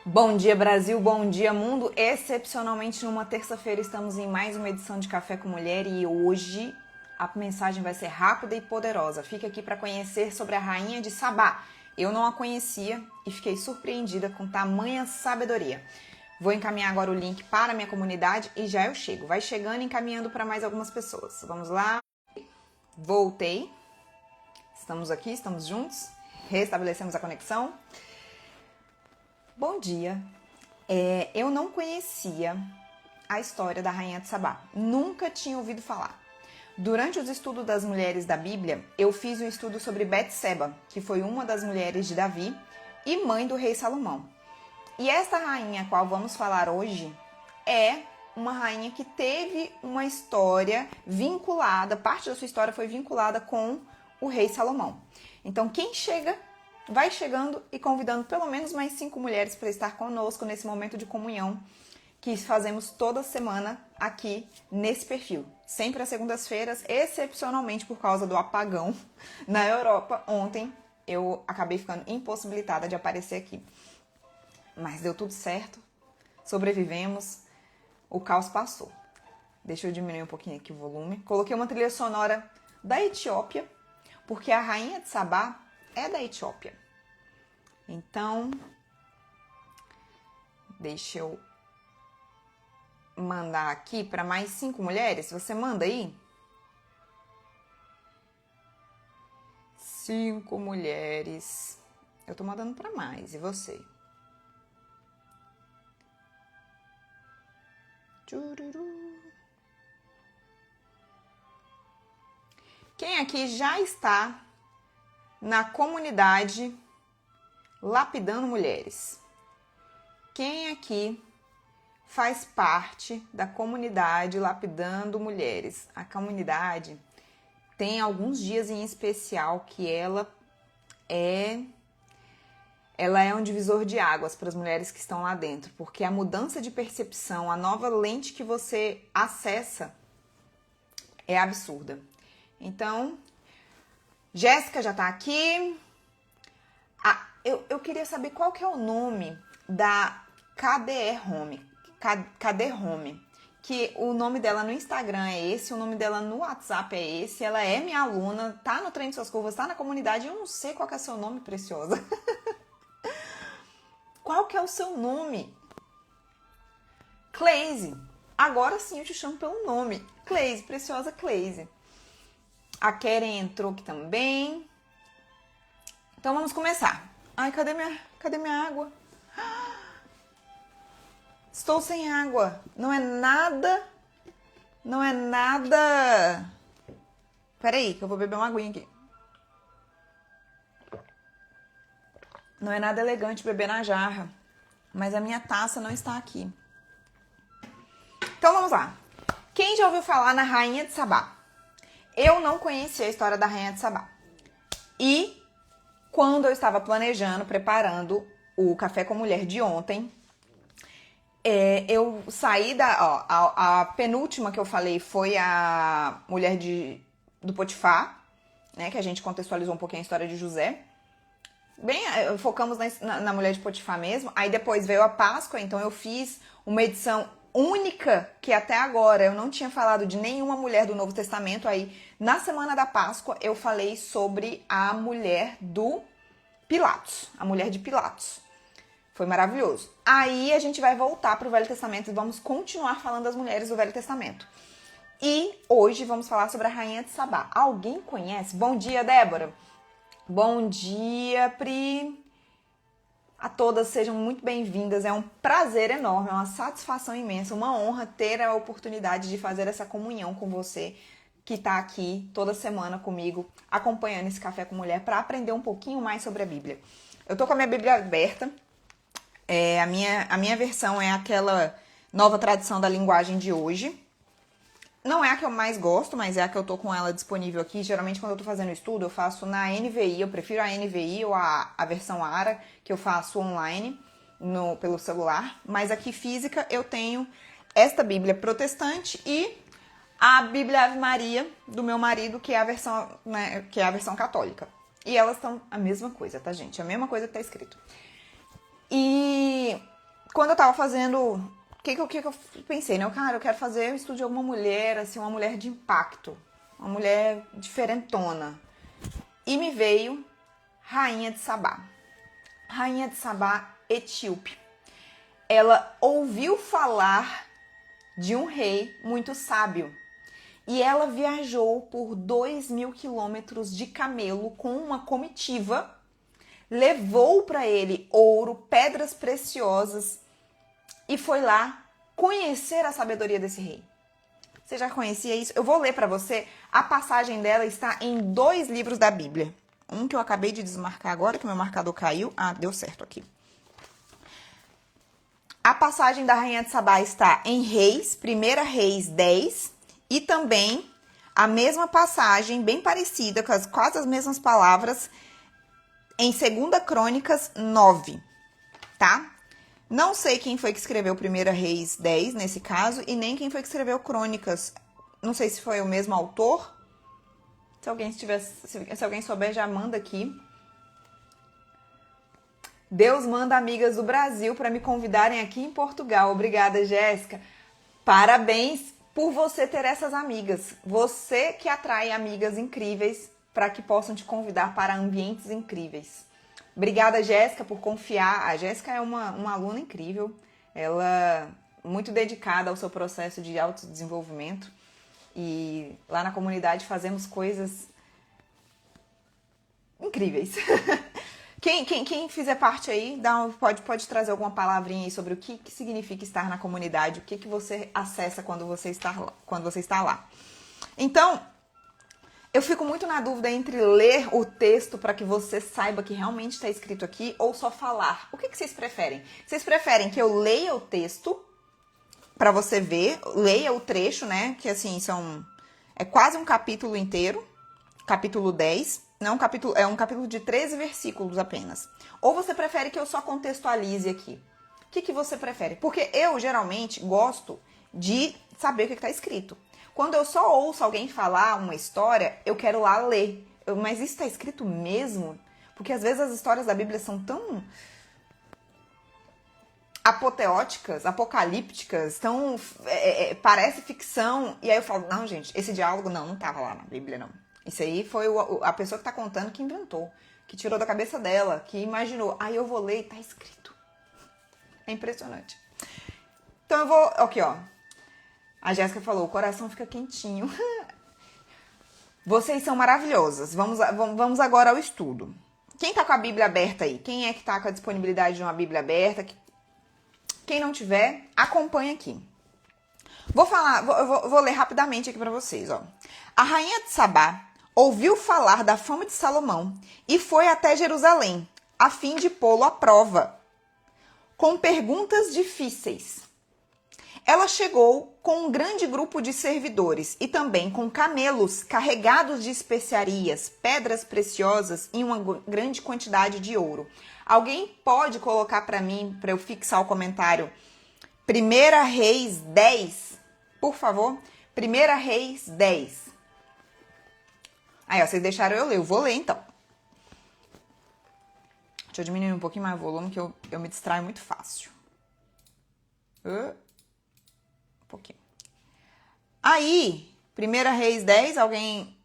Bom dia, Brasil, bom dia, mundo. Excepcionalmente, numa terça-feira, estamos em mais uma edição de Café com Mulher e hoje a mensagem vai ser rápida e poderosa. Fica aqui para conhecer sobre a rainha de Sabá. Eu não a conhecia e fiquei surpreendida com tamanha sabedoria. Vou encaminhar agora o link para a minha comunidade e já eu chego. Vai chegando e encaminhando para mais algumas pessoas. Vamos lá. Voltei. Estamos aqui, estamos juntos. Restabelecemos a conexão. Bom dia. Eu não conhecia a história da Rainha de Sabá. Nunca tinha ouvido falar. Durante os estudos das mulheres da Bíblia, eu fiz um estudo sobre Betseba, que foi uma das mulheres de Davi e mãe do rei Salomão. E esta rainha, a qual vamos falar hoje, é uma rainha que teve uma história vinculada, parte da sua história foi vinculada com o rei Salomão. Então, quem chega, vai chegando e convidando pelo menos mais 5 mulheres para estar conosco nesse momento de comunhão que fazemos toda semana aqui nesse perfil. Sempre às segundas-feiras, excepcionalmente por causa do apagão na Europa. Ontem eu acabei ficando impossibilitada de aparecer aqui. Mas deu tudo certo, sobrevivemos, o caos passou. Deixa eu diminuir um pouquinho aqui o volume. Coloquei uma trilha sonora da Etiópia, porque a rainha de Sabá é da Etiópia. Então, deixa eu mandar aqui para mais 5 mulheres. Você manda aí? 5 mulheres. Eu tô mandando para mais. E você? Tchururu. Quem aqui já está na comunidade Lapidando Mulheres? Quem aqui faz parte da comunidade Lapidando Mulheres? A comunidade tem alguns dias em especial que ela é um divisor de águas para as mulheres que estão lá dentro, porque a mudança de percepção, a nova lente que você acessa é absurda. Então, Jéssica já está aqui. Eu queria saber qual que é o nome da KDE Home. KD Home. Que o nome dela no Instagram é esse, o nome dela no WhatsApp é esse. Ela é minha aluna, tá no Treino de Suas Curvas, tá na comunidade. Eu não sei qual que é o seu nome, preciosa. Qual que é o seu nome? Cleise. Agora sim eu te chamo pelo nome. Cleise, preciosa Cleise. A Keren entrou aqui também. Então vamos começar. Ai, cadê minha água? Estou sem água. Não é nada. Peraí, que eu vou beber uma aguinha aqui. Não é nada elegante beber na jarra, mas a minha taça não está aqui. Então vamos lá. Quem já ouviu falar na Rainha de Sabá? Eu não conhecia a história da Rainha de Sabá. E quando eu estava planejando, preparando o Café com Mulher de ontem, eu saí a penúltima que eu falei foi a mulher do Potifar, né, que a gente contextualizou um pouquinho a história de José. Bem, focamos na mulher de Potifar mesmo. Aí depois veio a Páscoa, então eu fiz uma edição única, que até agora eu não tinha falado de nenhuma mulher do Novo Testamento. Aí, na semana da Páscoa, eu falei sobre a mulher do Pilatos, a mulher de Pilatos. Foi maravilhoso. Aí a gente vai voltar para o Velho Testamento e vamos continuar falando das mulheres do Velho Testamento. E hoje vamos falar sobre a Rainha de Sabá. Alguém conhece? Bom dia, Débora. Bom dia, Pri. A todas sejam muito bem-vindas. É um prazer enorme, é uma satisfação imensa, uma honra ter a oportunidade de fazer essa comunhão com você que está aqui toda semana comigo, acompanhando esse Café com Mulher para aprender um pouquinho mais sobre a Bíblia. Eu tô com a minha Bíblia aberta. A minha versão é aquela nova tradução da linguagem de hoje. Não é a que eu mais gosto, mas é a que eu tô com ela disponível aqui. Geralmente, quando eu tô fazendo estudo, eu faço na NVI. Eu prefiro a NVI ou a versão ARA, que eu faço online pelo celular. Mas aqui física eu tenho esta Bíblia protestante e a Bíblia Ave Maria do meu marido, que é a versão, né, que é a versão católica. E elas estão a mesma coisa, tá, gente? A mesma coisa que tá escrito. E quando eu tava fazendo... O que eu pensei, né? Cara, eu quero fazer um estudo de alguma mulher, assim, uma mulher de impacto. Uma mulher diferentona. E me veio Rainha de Sabá. Rainha de Sabá, etíope. Ela ouviu falar de um rei muito sábio. E ela viajou por 2.000 quilômetros de camelo com uma comitiva, levou para ele ouro, pedras preciosas e foi lá conhecer a sabedoria desse rei. Você já conhecia isso? Eu vou ler para você. A passagem dela está em 2 livros da Bíblia. Um que eu acabei de desmarcar agora, que meu marcador caiu. Ah, deu certo aqui. A passagem da Rainha de Sabá está em Reis, 1 Reis 10, e também a mesma passagem, bem parecida, com quase as mesmas palavras, em 2 Crônicas 9, tá? Não sei quem foi que escreveu 1 Reis 10, nesse caso, e nem quem foi que escreveu Crônicas. Não sei se foi o mesmo autor. Se alguém souber, já manda aqui. Deus manda amigas do Brasil para me convidarem aqui em Portugal. Obrigada, Jéssica. Parabéns por você ter essas amigas. Você que atrai amigas incríveis para que possam te convidar para ambientes incríveis. Obrigada, Jéssica, por confiar. A Jéssica é uma aluna incrível. Ela é muito dedicada ao seu processo de autodesenvolvimento. E lá na comunidade fazemos coisas incríveis. Quem fizer parte aí, pode trazer alguma palavrinha aí sobre o que significa estar na comunidade, o que você acessa quando você está lá. Então, eu fico muito na dúvida entre ler o texto para que você saiba que realmente está escrito aqui ou só falar. O que vocês preferem? Vocês preferem que eu leia o texto para você ver, leia o trecho, né? Que assim, é quase um capítulo inteiro, capítulo 10. Não, é um capítulo de 13 versículos apenas. Ou você prefere que eu só contextualize aqui? O que você prefere? Porque eu, geralmente, gosto de saber o que está escrito. Quando eu só ouço alguém falar uma história, eu quero lá ler. Mas isso está escrito mesmo? Porque às vezes as histórias da Bíblia são tão apoteóticas, apocalípticas, tão... parece ficção. E aí eu falo, não, gente, esse diálogo não estava lá na Bíblia, não. Isso aí foi a pessoa que tá contando que inventou, que tirou da cabeça dela, que imaginou. Aí eu vou ler e tá escrito. É impressionante. Então eu vou... Aqui, ó. A Jéssica falou, o coração fica quentinho. Vocês são maravilhosas. Vamos agora ao estudo. Quem tá com a Bíblia aberta aí? Quem é que tá com a disponibilidade de uma Bíblia aberta? Quem não tiver, acompanha aqui. Vou ler rapidamente aqui pra vocês, ó. A Rainha de Sabá ouviu falar da fama de Salomão e foi até Jerusalém, a fim de pô-lo à prova, com perguntas difíceis. Ela chegou com um grande grupo de servidores e também com camelos carregados de especiarias, pedras preciosas e uma grande quantidade de ouro. Alguém pode colocar para mim, para eu fixar o comentário, 1 Reis 10, por favor? 1 Reis 10. Aí, ó, vocês deixaram eu ler. Eu vou ler, então. Deixa eu diminuir um pouquinho mais o volume, que eu me distraio muito fácil. Um pouquinho. Aí, 1 Reis 10, alguém...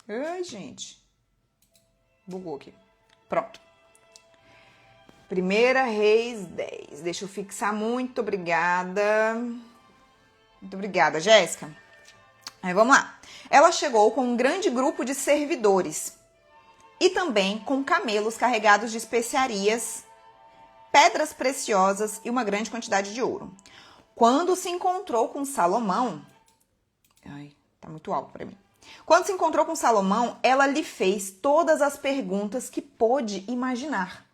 Ai, gente. Bugou aqui. Pronto. 1 Reis 10. Deixa eu fixar. Muito obrigada. Muito obrigada, Jéssica. Aí, vamos lá. Ela chegou com um grande grupo de servidores e também com camelos carregados de especiarias, pedras preciosas e uma grande quantidade de ouro. Quando se encontrou com Salomão... Ai, tá muito alto para mim. Quando se encontrou com Salomão, ela lhe fez todas as perguntas que pôde imaginar.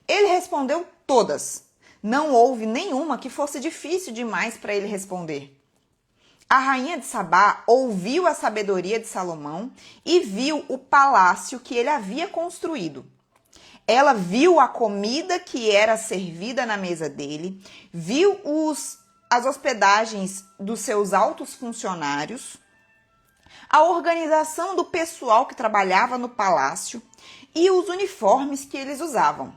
Ele respondeu todas. Não houve nenhuma que fosse difícil demais para ele responder. A rainha de Sabá ouviu a sabedoria de Salomão e viu o palácio que ele havia construído. Ela viu a comida que era servida na mesa dele, viu as hospedagens dos seus altos funcionários, a organização do pessoal que trabalhava no palácio e os uniformes que eles usavam.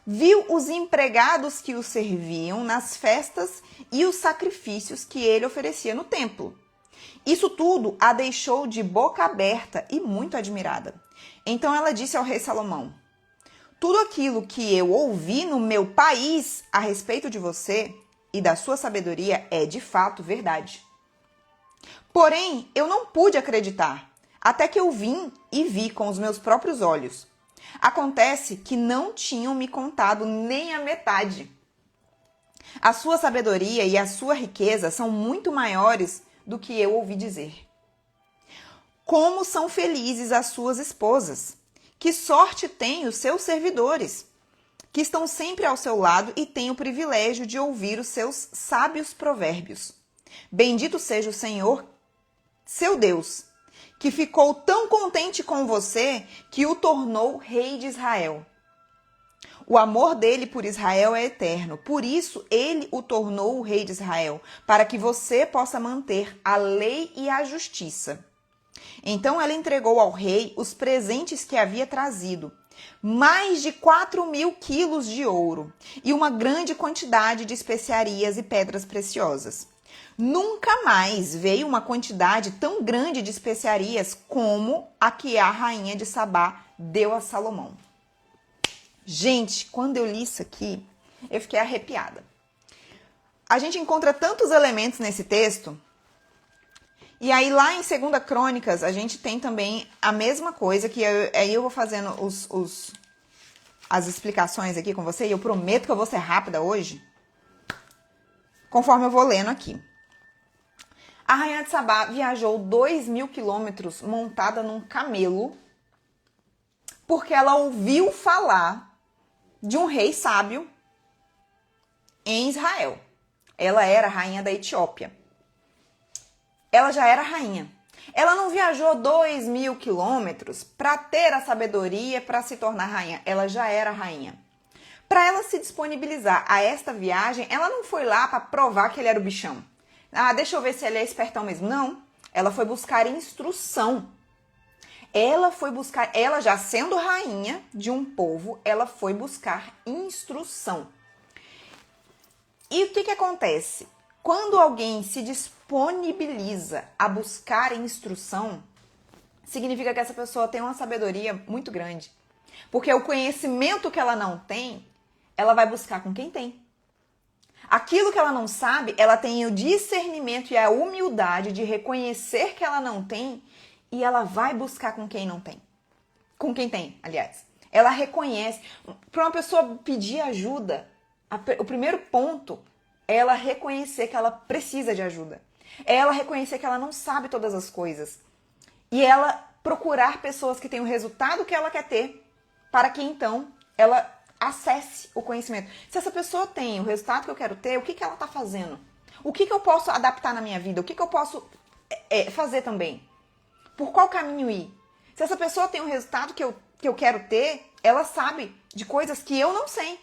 Viu os empregados que o serviam nas festas e os sacrifícios que ele oferecia no templo. Isso tudo a deixou de boca aberta e muito admirada. Então ela disse ao rei Salomão: tudo aquilo que eu ouvi no meu país a respeito de você e da sua sabedoria é de fato verdade. Porém, eu não pude acreditar, até que eu vim e vi com os meus próprios olhos. Acontece que não tinham me contado nem a metade. A sua sabedoria e a sua riqueza são muito maiores do que eu ouvi dizer. Como são felizes as suas esposas! Que sorte têm os seus servidores, que estão sempre ao seu lado e têm o privilégio de ouvir os seus sábios provérbios. Bendito seja o Senhor, seu Deus, que ficou tão contente com você que o tornou rei de Israel. O amor dele por Israel é eterno, por isso ele o tornou o rei de Israel, para que você possa manter a lei e a justiça. Então ela entregou ao rei os presentes que havia trazido, mais de 4.000 quilos de ouro e uma grande quantidade de especiarias e pedras preciosas. Nunca mais veio uma quantidade tão grande de especiarias como a que a rainha de Sabá deu a Salomão. Gente, quando eu li isso aqui, eu fiquei arrepiada. A gente encontra tantos elementos nesse texto. E aí lá em 2 Crônicas, a gente tem também a mesma coisa, que aí eu vou fazendo as explicações aqui com você, e eu prometo que eu vou ser rápida hoje, conforme eu vou lendo aqui. A rainha de Sabá viajou 2.000 quilômetros montada num camelo, porque ela ouviu falar de um rei sábio em Israel. Ela era a rainha da Etiópia. Ela já era rainha. Ela não viajou 2.000 quilômetros para ter a sabedoria para se tornar rainha. Ela já era rainha. Para ela se disponibilizar a esta viagem, ela não foi lá para provar que ele era o bichão. Ah, deixa eu ver se ele é espertão mesmo. Não. Ela foi buscar instrução. Ela já sendo rainha de um povo, ela foi buscar instrução. E o que acontece? Quando alguém se disponibiliza a buscar instrução, significa que essa pessoa tem uma sabedoria muito grande. Porque o conhecimento que ela não tem, ela vai buscar com quem tem. Aquilo que ela não sabe, ela tem o discernimento e a humildade de reconhecer que ela não tem e ela vai buscar com quem não tem. Com quem tem, aliás. Ela reconhece. Para uma pessoa pedir ajuda, o primeiro ponto é ela reconhecer que ela precisa de ajuda. É ela reconhecer que ela não sabe todas as coisas. E ela procurar pessoas que têm o resultado que ela quer ter, para que então ela acesse o conhecimento. Se essa pessoa tem o resultado que eu quero ter, o que ela está fazendo? O que eu posso adaptar na minha vida? O que eu posso fazer também? Por qual caminho ir? Se essa pessoa tem o resultado que eu quero ter, ela sabe de coisas que eu não sei.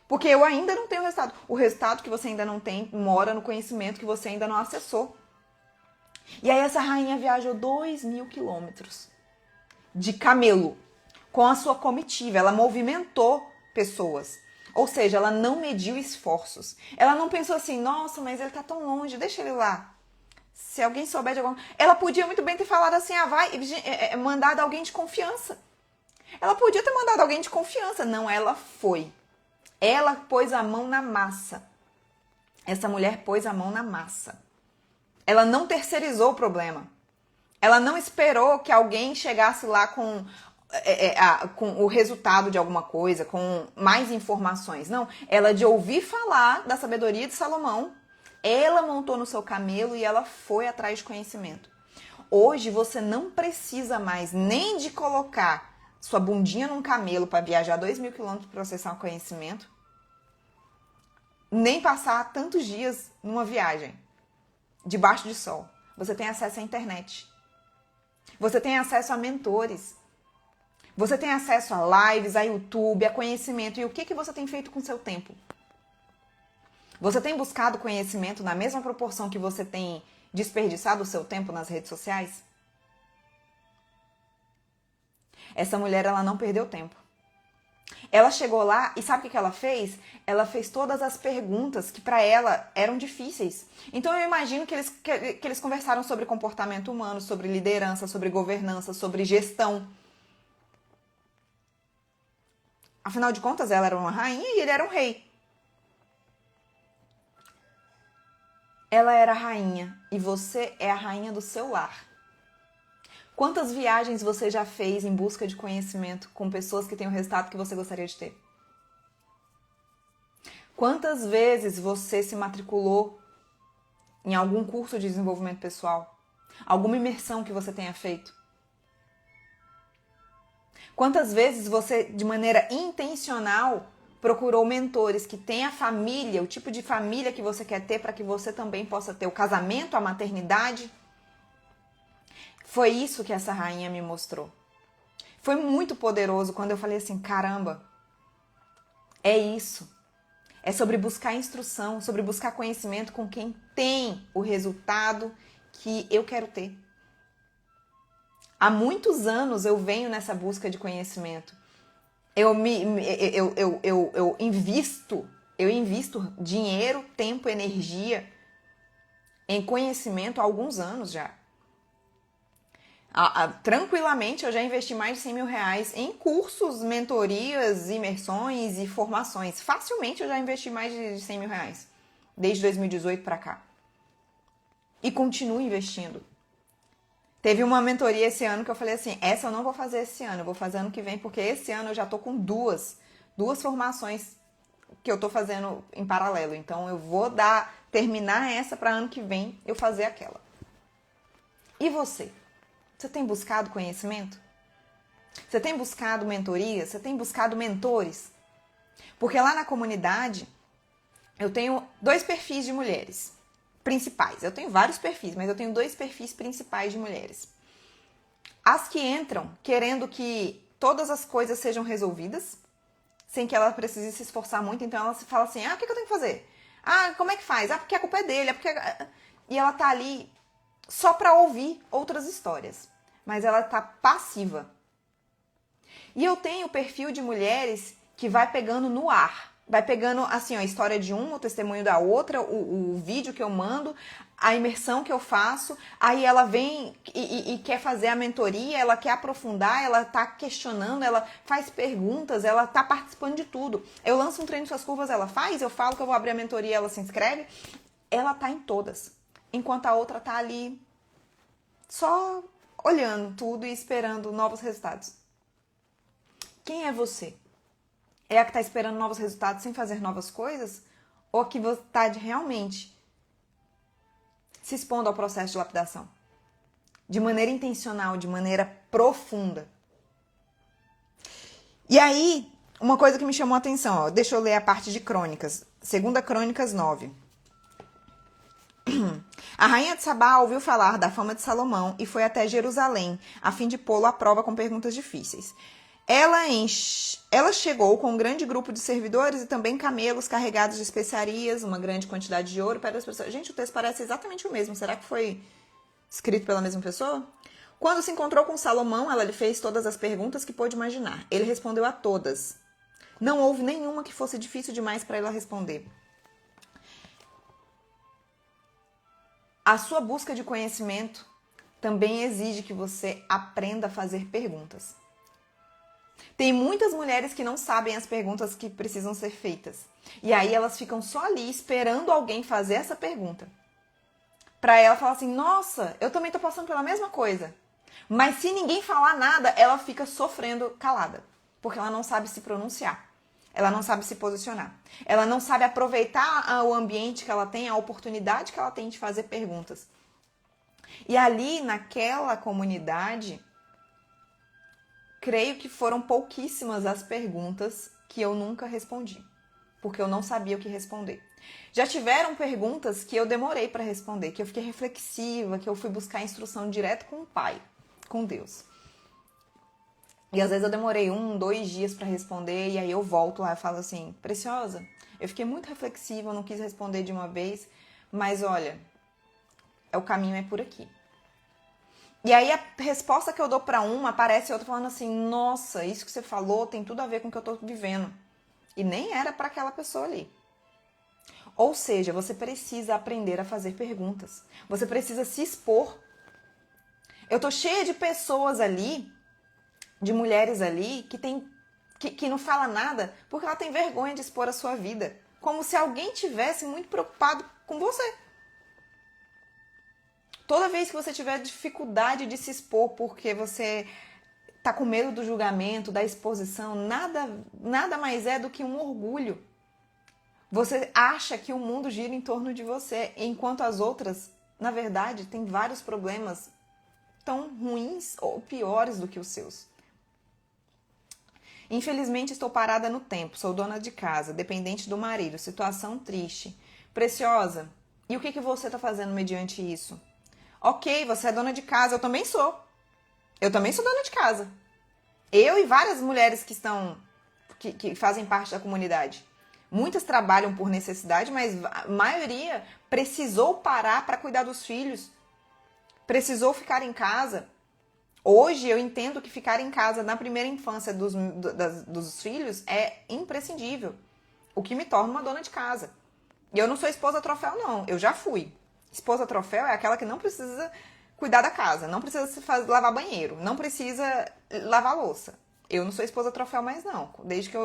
Porque eu ainda não tenho o resultado. O resultado que você ainda não tem mora no conhecimento que você ainda não acessou. E aí essa rainha viajou 2.000 quilômetros de camelo com a sua comitiva. Ela movimentou pessoas. Ou seja, ela não mediu esforços. Ela não pensou assim, nossa, mas ele tá tão longe, deixa ele lá. Se alguém souber de alguma... Ela podia muito bem ter falado assim, mandado alguém de confiança. Ela podia ter mandado alguém de confiança. Não, ela foi. Ela pôs a mão na massa. Essa mulher pôs a mão na massa. Ela não terceirizou o problema. Ela não esperou que alguém chegasse lá com o resultado de alguma coisa, com mais informações. Não, ela de ouvir falar da sabedoria de Salomão, ela montou no seu camelo e ela foi atrás de conhecimento. Hoje você não precisa mais nem de colocar sua bundinha num camelo para viajar 2.000 quilômetros para acessar o conhecimento, nem passar tantos dias numa viagem debaixo de sol. Você tem acesso à internet. Você tem acesso a mentores. Você tem acesso a lives, a YouTube, a conhecimento. E o que você tem feito com o seu tempo? Você tem buscado conhecimento na mesma proporção que você tem desperdiçado o seu tempo nas redes sociais? Essa mulher, ela não perdeu tempo. Ela chegou lá e sabe o que ela fez? Ela fez todas as perguntas que para ela eram difíceis. Então eu imagino que eles conversaram sobre comportamento humano, sobre liderança, sobre governança, sobre gestão. Afinal de contas, ela era uma rainha e ele era um rei. Ela era a rainha e você é a rainha do seu lar. Quantas viagens você já fez em busca de conhecimento com pessoas que têm o resultado que você gostaria de ter? Quantas vezes você se matriculou em algum curso de desenvolvimento pessoal? Alguma imersão que você tenha feito? Quantas vezes você, de maneira intencional, procurou mentores que têm a família, o tipo de família que você quer ter para que você também possa ter o casamento, a maternidade? Foi isso que essa rainha me mostrou. Foi muito poderoso quando eu falei assim, caramba, é isso. É sobre buscar instrução, sobre buscar conhecimento com quem tem o resultado que eu quero ter. Há muitos anos eu venho nessa busca de conhecimento. Eu invisto dinheiro, tempo, energia em conhecimento há alguns anos já. Tranquilamente eu já investi mais de 100 mil reais em cursos, mentorias, imersões e formações. Facilmente eu já investi mais de 100 mil reais desde 2018 para cá. E continuo investindo. Teve uma mentoria esse ano que eu falei assim, essa eu não vou fazer esse ano, eu vou fazer ano que vem, porque esse ano eu já tô com duas formações que eu tô fazendo em paralelo. Então eu vou terminar essa para ano que vem eu fazer aquela. E você? Você tem buscado conhecimento? Você tem buscado mentoria? Você tem buscado mentores? Porque lá na comunidade eu tenho 2 perfis de mulheres principais. Eu tenho vários perfis, mas eu tenho 2 perfis principais de mulheres. As que entram querendo que todas as coisas sejam resolvidas, sem que ela precise se esforçar muito, então ela se fala assim, o que eu tenho que fazer? Como é que faz? Porque a culpa é dele, E ela tá ali só para ouvir outras histórias, mas ela tá passiva. E eu tenho o perfil de mulheres que vai pegando no ar, vai pegando assim, a história de uma, o testemunho da outra, o vídeo que eu mando, a imersão que eu faço, aí ela vem e quer fazer a mentoria, ela quer aprofundar, ela tá questionando, ela faz perguntas, ela tá participando de tudo. Eu lanço um treino suas curvas, ela faz, eu falo que eu vou abrir a mentoria, ela se inscreve, ela tá em todas. Enquanto a outra tá ali só olhando tudo e esperando novos resultados. Quem é você? É a que está esperando novos resultados sem fazer novas coisas? Ou a que está realmente se expondo ao processo de lapidação? De maneira intencional, de maneira profunda. E aí, uma coisa que me chamou a atenção, deixa eu ler a parte de Crônicas. 2 Crônicas 9. A rainha de Sabá ouviu falar da fama de Salomão e foi até Jerusalém, a fim de pô-lo à prova com perguntas difíceis. Ela chegou com um grande grupo de servidores e também camelos carregados de especiarias, uma grande quantidade de ouro para as pessoas. Gente, o texto parece exatamente o mesmo. Será que foi escrito pela mesma pessoa? Quando se encontrou com Salomão, ela lhe fez todas as perguntas que pôde imaginar. Ele respondeu a todas. Não houve nenhuma que fosse difícil demais para ela responder. A sua busca de conhecimento também exige que você aprenda a fazer perguntas. Tem muitas mulheres que não sabem as perguntas que precisam ser feitas. E aí elas ficam só ali esperando alguém fazer essa pergunta. Pra ela falar assim, nossa, eu também tô passando pela mesma coisa. Mas se ninguém falar nada, ela fica sofrendo calada. Porque ela não sabe se pronunciar. Ela não sabe se posicionar. Ela não sabe aproveitar o ambiente que ela tem, a oportunidade que ela tem de fazer perguntas. E ali, naquela comunidade, creio que foram pouquíssimas as perguntas que eu nunca respondi, porque eu não sabia o que responder. Já tiveram perguntas que eu demorei para responder, que eu fiquei reflexiva, que eu fui buscar instrução direto com o Pai, com Deus. E às vezes eu demorei 1, 2 dias para responder, e aí eu volto lá e falo assim, Preciosa, eu fiquei muito reflexiva, eu não quis responder de uma vez, mas olha, o caminho é por aqui. E aí a resposta que eu dou pra uma, aparece outra falando assim, nossa, isso que você falou tem tudo a ver com o que eu tô vivendo. E nem era pra aquela pessoa ali. Ou seja, você precisa aprender a fazer perguntas. Você precisa se expor. Eu tô cheia de pessoas ali, de mulheres ali, que não fala nada porque ela tem vergonha de expor a sua vida. Como se alguém tivesse muito preocupado com você. Toda vez que você tiver dificuldade de se expor porque você tá com medo do julgamento, da exposição, nada mais é do que um orgulho. Você acha que o mundo gira em torno de você, enquanto as outras, na verdade, têm vários problemas tão ruins ou piores do que os seus. Infelizmente, estou parada no tempo, sou dona de casa, dependente do marido, situação triste. Preciosa, e o que você está fazendo mediante isso? Ok, você é dona de casa, eu também sou. Eu também sou dona de casa. Eu e várias mulheres que fazem parte da comunidade. Muitas trabalham por necessidade, mas a maioria precisou parar para cuidar dos filhos. Precisou ficar em casa. Hoje eu entendo que ficar em casa na primeira infância dos filhos é imprescindível. O que me torna uma dona de casa. E eu não sou esposa troféu, não. Eu já fui. Esposa troféu é aquela que não precisa cuidar da casa, não precisa lavar banheiro, não precisa lavar louça. Eu não sou esposa troféu mais, não. Desde que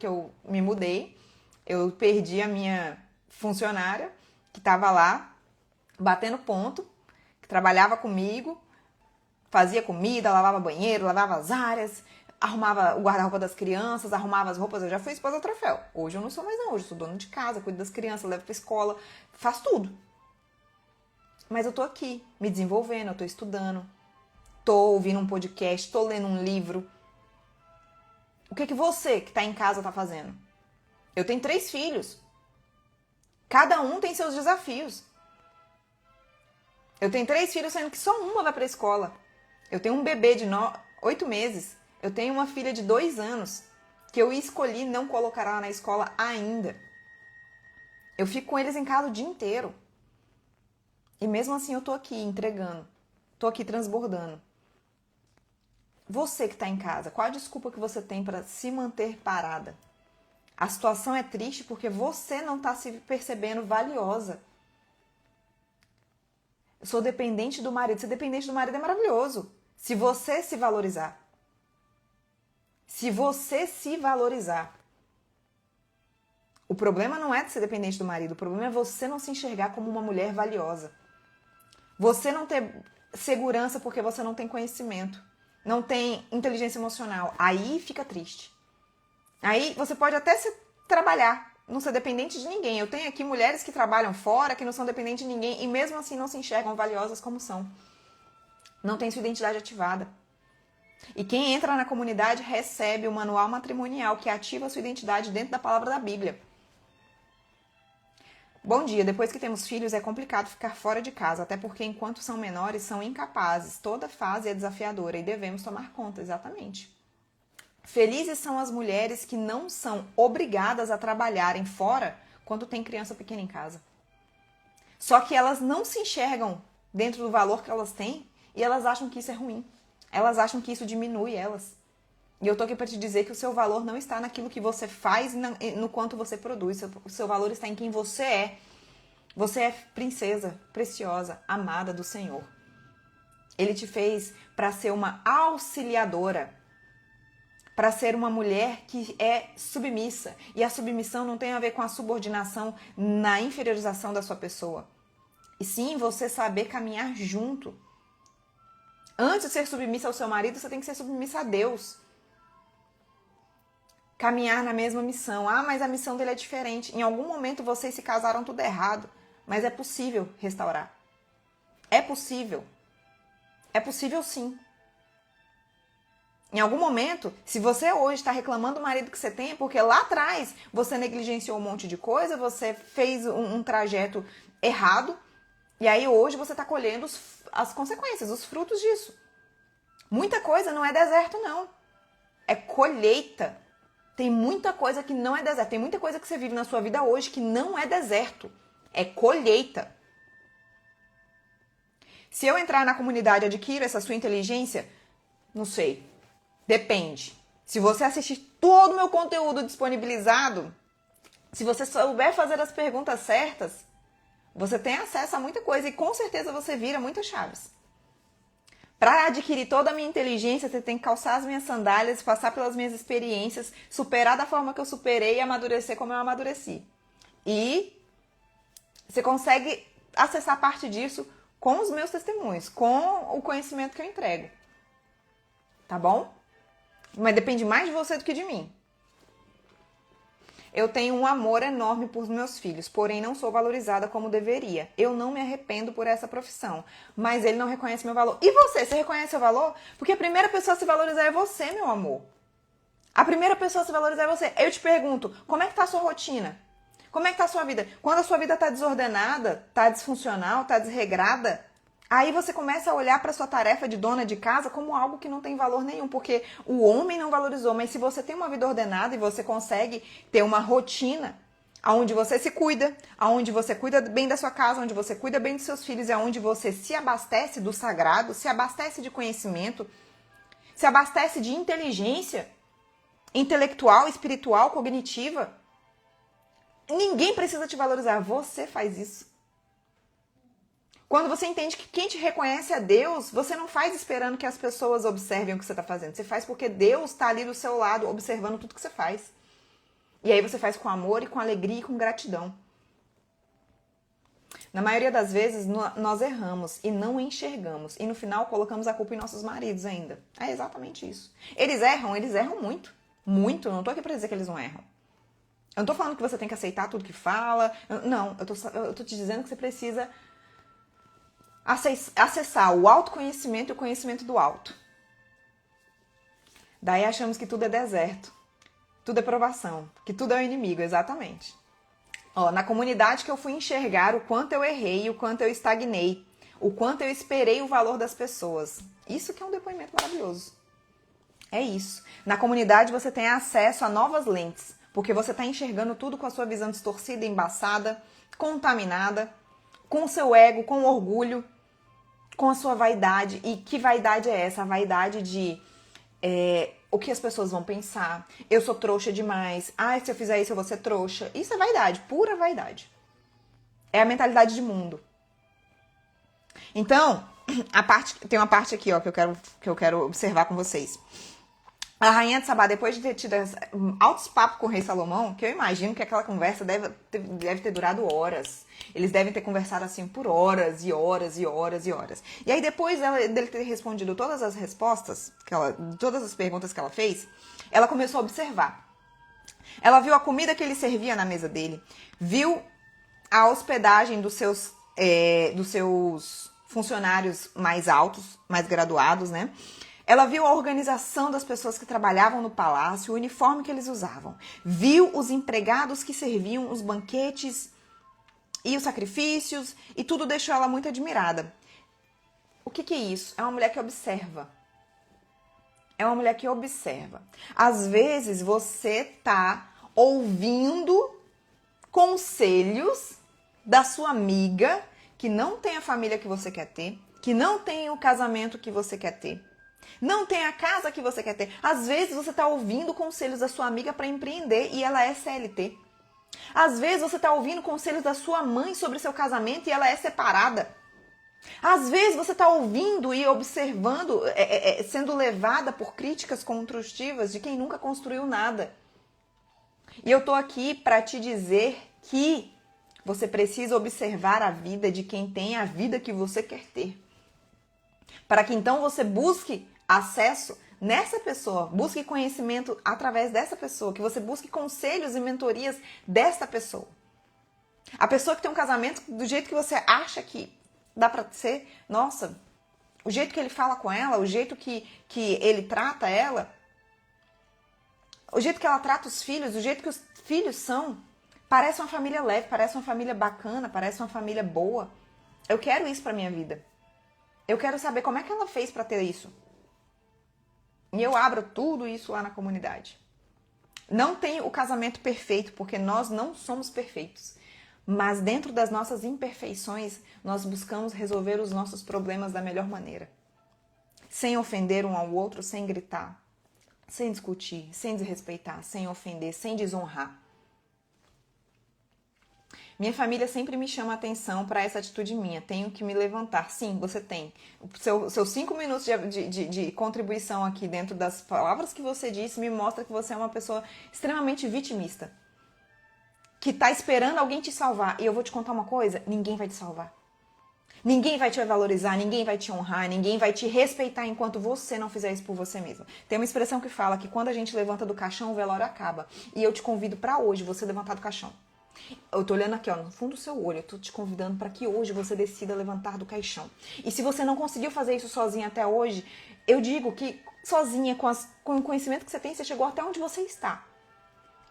eu me mudei, eu perdi a minha funcionária, que estava lá, batendo ponto, que trabalhava comigo, fazia comida, lavava banheiro, lavava as áreas, arrumava o guarda-roupa das crianças, arrumava as roupas. Eu já fui esposa troféu. Hoje eu não sou mais, não. Hoje eu sou dona de casa, cuido das crianças, levo pra escola, faço tudo. Mas eu tô aqui, me desenvolvendo, eu tô estudando, tô ouvindo um podcast, tô lendo um livro. O que você que tá em casa tá fazendo? Eu tenho 3 filhos. Cada um tem seus desafios. Eu tenho 3 filhos, sendo que só uma vai pra escola. Eu tenho um bebê de 8 meses. Eu tenho uma filha de 2 anos, que eu escolhi não colocar ela na escola ainda. Eu fico com eles em casa o dia inteiro. E mesmo assim eu tô aqui entregando. Tô aqui transbordando. Você que tá em casa, qual a desculpa que você tem para se manter parada? A situação é triste porque você não tá se percebendo valiosa. Eu sou dependente do marido. Ser dependente do marido é maravilhoso. Se você se valorizar. Se você se valorizar. O problema não é de ser dependente do marido. O problema é você não se enxergar como uma mulher valiosa. Você não ter segurança porque você não tem conhecimento. Não tem inteligência emocional. Aí fica triste. Aí você pode até trabalhar, não ser dependente de ninguém. Eu tenho aqui mulheres que trabalham fora, que não são dependentes de ninguém e mesmo assim não se enxergam valiosas como são. Não tem sua identidade ativada. E quem entra na comunidade recebe o manual matrimonial que ativa a sua identidade dentro da palavra da Bíblia. Bom dia, depois que temos filhos é complicado ficar fora de casa, até porque enquanto são menores são incapazes. Toda fase é desafiadora e devemos tomar conta, exatamente. Felizes são as mulheres que não são obrigadas a trabalharem fora quando tem criança pequena em casa. Só que elas não se enxergam dentro do valor que elas têm e elas acham que isso é ruim. Elas acham que isso diminui elas. E eu tô aqui para te dizer que o seu valor não está naquilo que você faz e no quanto você produz. O seu valor está em quem você é. Você é princesa, preciosa, amada do Senhor. Ele te fez para ser uma auxiliadora, para ser uma mulher que é submissa. E a submissão não tem a ver com a subordinação na inferiorização da sua pessoa. E sim, você saber caminhar junto. Antes de ser submissa ao seu marido, você tem que ser submissa a Deus. Caminhar na mesma missão. Ah, mas a missão dele é diferente. Em algum momento vocês se casaram tudo errado. Mas é possível restaurar. É possível. É possível sim. Em algum momento, se você hoje está reclamando do marido que você tem, é porque lá atrás você negligenciou um monte de coisa, você fez um trajeto errado, e aí hoje você está colhendo as consequências, os frutos disso. Muita coisa não é deserto, não. É colheita. Tem muita coisa que não é deserto. Tem muita coisa que você vive na sua vida hoje que não é deserto. É colheita. Se eu entrar na comunidade e adquiro essa sua inteligência, não sei. Depende. Se você assistir todo o meu conteúdo disponibilizado, se você souber fazer as perguntas certas, você tem acesso a muita coisa e com certeza você vira muitas chaves. Para adquirir toda a minha inteligência, você tem que calçar as minhas sandálias, passar pelas minhas experiências, superar da forma que eu superei e amadurecer como eu amadureci. E você consegue acessar parte disso com os meus testemunhos, com o conhecimento que eu entrego. Tá bom? Mas depende mais de você do que de mim. Eu tenho um amor enorme por meus filhos, porém não sou valorizada como deveria. Eu não me arrependo por essa profissão, mas ele não reconhece meu valor. E você reconhece seu valor? Porque a primeira pessoa a se valorizar é você, meu amor. A primeira pessoa a se valorizar é você. Eu te pergunto, como é que tá a sua rotina? Como é que tá a sua vida? Quando a sua vida tá desordenada, tá disfuncional, tá desregrada, aí você começa a olhar para sua tarefa de dona de casa como algo que não tem valor nenhum, porque o homem não valorizou. Mas se você tem uma vida ordenada e você consegue ter uma rotina onde você se cuida, onde você cuida bem da sua casa, onde você cuida bem dos seus filhos, é onde você se abastece do sagrado, se abastece de conhecimento, se abastece de inteligência intelectual, espiritual, cognitiva, ninguém precisa te valorizar, você faz isso. Quando você entende que quem te reconhece é Deus, você não faz esperando que as pessoas observem o que você está fazendo. Você faz porque Deus está ali do seu lado, observando tudo que você faz. E aí você faz com amor e com alegria e com gratidão. Na maioria das vezes, nós erramos e não enxergamos. E no final, colocamos a culpa em nossos maridos ainda. É exatamente isso. Eles erram muito. Muito. Eu não tô aqui pra dizer que eles não erram. Eu não tô falando que você tem que aceitar tudo que fala. Não, eu tô te dizendo que você precisa acessar o autoconhecimento e o conhecimento do alto. Daí achamos que tudo é deserto, tudo é provação, que tudo é o inimigo, exatamente. Ó, na comunidade que eu fui enxergar o quanto eu errei, o quanto eu estagnei, o quanto eu esperei o valor das pessoas. Isso que é um depoimento maravilhoso. É isso. Na comunidade você tem acesso a novas lentes, porque você está enxergando tudo com a sua visão distorcida, embaçada, contaminada, com o seu ego, com o orgulho, com a sua vaidade. E que vaidade é essa? A vaidade de o que as pessoas vão pensar. Eu sou trouxa demais. Ai, se eu fizer isso eu vou ser trouxa. Isso é vaidade, pura vaidade. É a mentalidade de mundo. Então, tem uma parte aqui ó, que eu quero observar com vocês. A rainha de Sabá, depois de ter tido altos papos com o rei Salomão, que eu imagino que aquela conversa deve ter durado horas. Eles devem ter conversado assim por horas e horas e horas e horas. E aí depois dele ter respondido todas as respostas, todas as perguntas que ela fez, ela começou a observar. Ela viu a comida que ele servia na mesa dele, viu a hospedagem dos seus funcionários mais altos, mais graduados, né? Ela viu a organização das pessoas que trabalhavam no palácio, o uniforme que eles usavam. Viu os empregados que serviam os banquetes e os sacrifícios, e tudo deixou ela muito admirada. O que é isso? É uma mulher que observa. É uma mulher que observa. Às vezes você tá ouvindo conselhos da sua amiga que não tem a família que você quer ter, que não tem o casamento que você quer ter, não tem a casa que você quer ter. Às vezes você está ouvindo conselhos da sua amiga para empreender e ela é CLT. Às vezes você está ouvindo conselhos da sua mãe sobre seu casamento e ela é separada. Às vezes você está ouvindo e observando, sendo levada por críticas construtivas de quem nunca construiu nada. E eu tô aqui para te dizer que você precisa observar a vida de quem tem a vida que você quer ter. Para que então você busque acesso nessa pessoa, busque conhecimento através dessa pessoa, que você busque conselhos e mentorias dessa pessoa. A pessoa que tem um casamento do jeito que você acha que dá pra ser, nossa, o jeito que ele fala com ela, o jeito que ele trata ela, o jeito que ela trata os filhos, o jeito que os filhos são, parece uma família leve, parece uma família bacana, parece uma família boa. Eu quero isso pra minha vida. Eu quero saber como é que ela fez pra ter isso. E eu abro tudo isso lá na comunidade. Não tem o casamento perfeito, porque nós não somos perfeitos. Mas dentro das nossas imperfeições, nós buscamos resolver os nossos problemas da melhor maneira. Sem ofender um ao outro, sem gritar, sem discutir, sem desrespeitar, sem ofender, sem desonrar. Minha família sempre me chama a atenção para essa atitude minha. Tenho que me levantar. Sim, você tem. Seus 5 minutos de contribuição aqui dentro das palavras que você disse me mostra que você é uma pessoa extremamente vitimista. Que está esperando alguém te salvar. E eu vou te contar uma coisa, ninguém vai te salvar. Ninguém vai te valorizar, ninguém vai te honrar, ninguém vai te respeitar enquanto você não fizer isso por você mesmo. Tem uma expressão que fala que quando a gente levanta do caixão, o velório acaba. E eu te convido para hoje você levantar do caixão. Eu tô olhando aqui, ó, no fundo do seu olho, eu tô te convidando para que hoje você decida levantar do caixão. E se você não conseguiu fazer isso sozinha até hoje, eu digo que sozinha, com o conhecimento que você tem, você chegou até onde você está.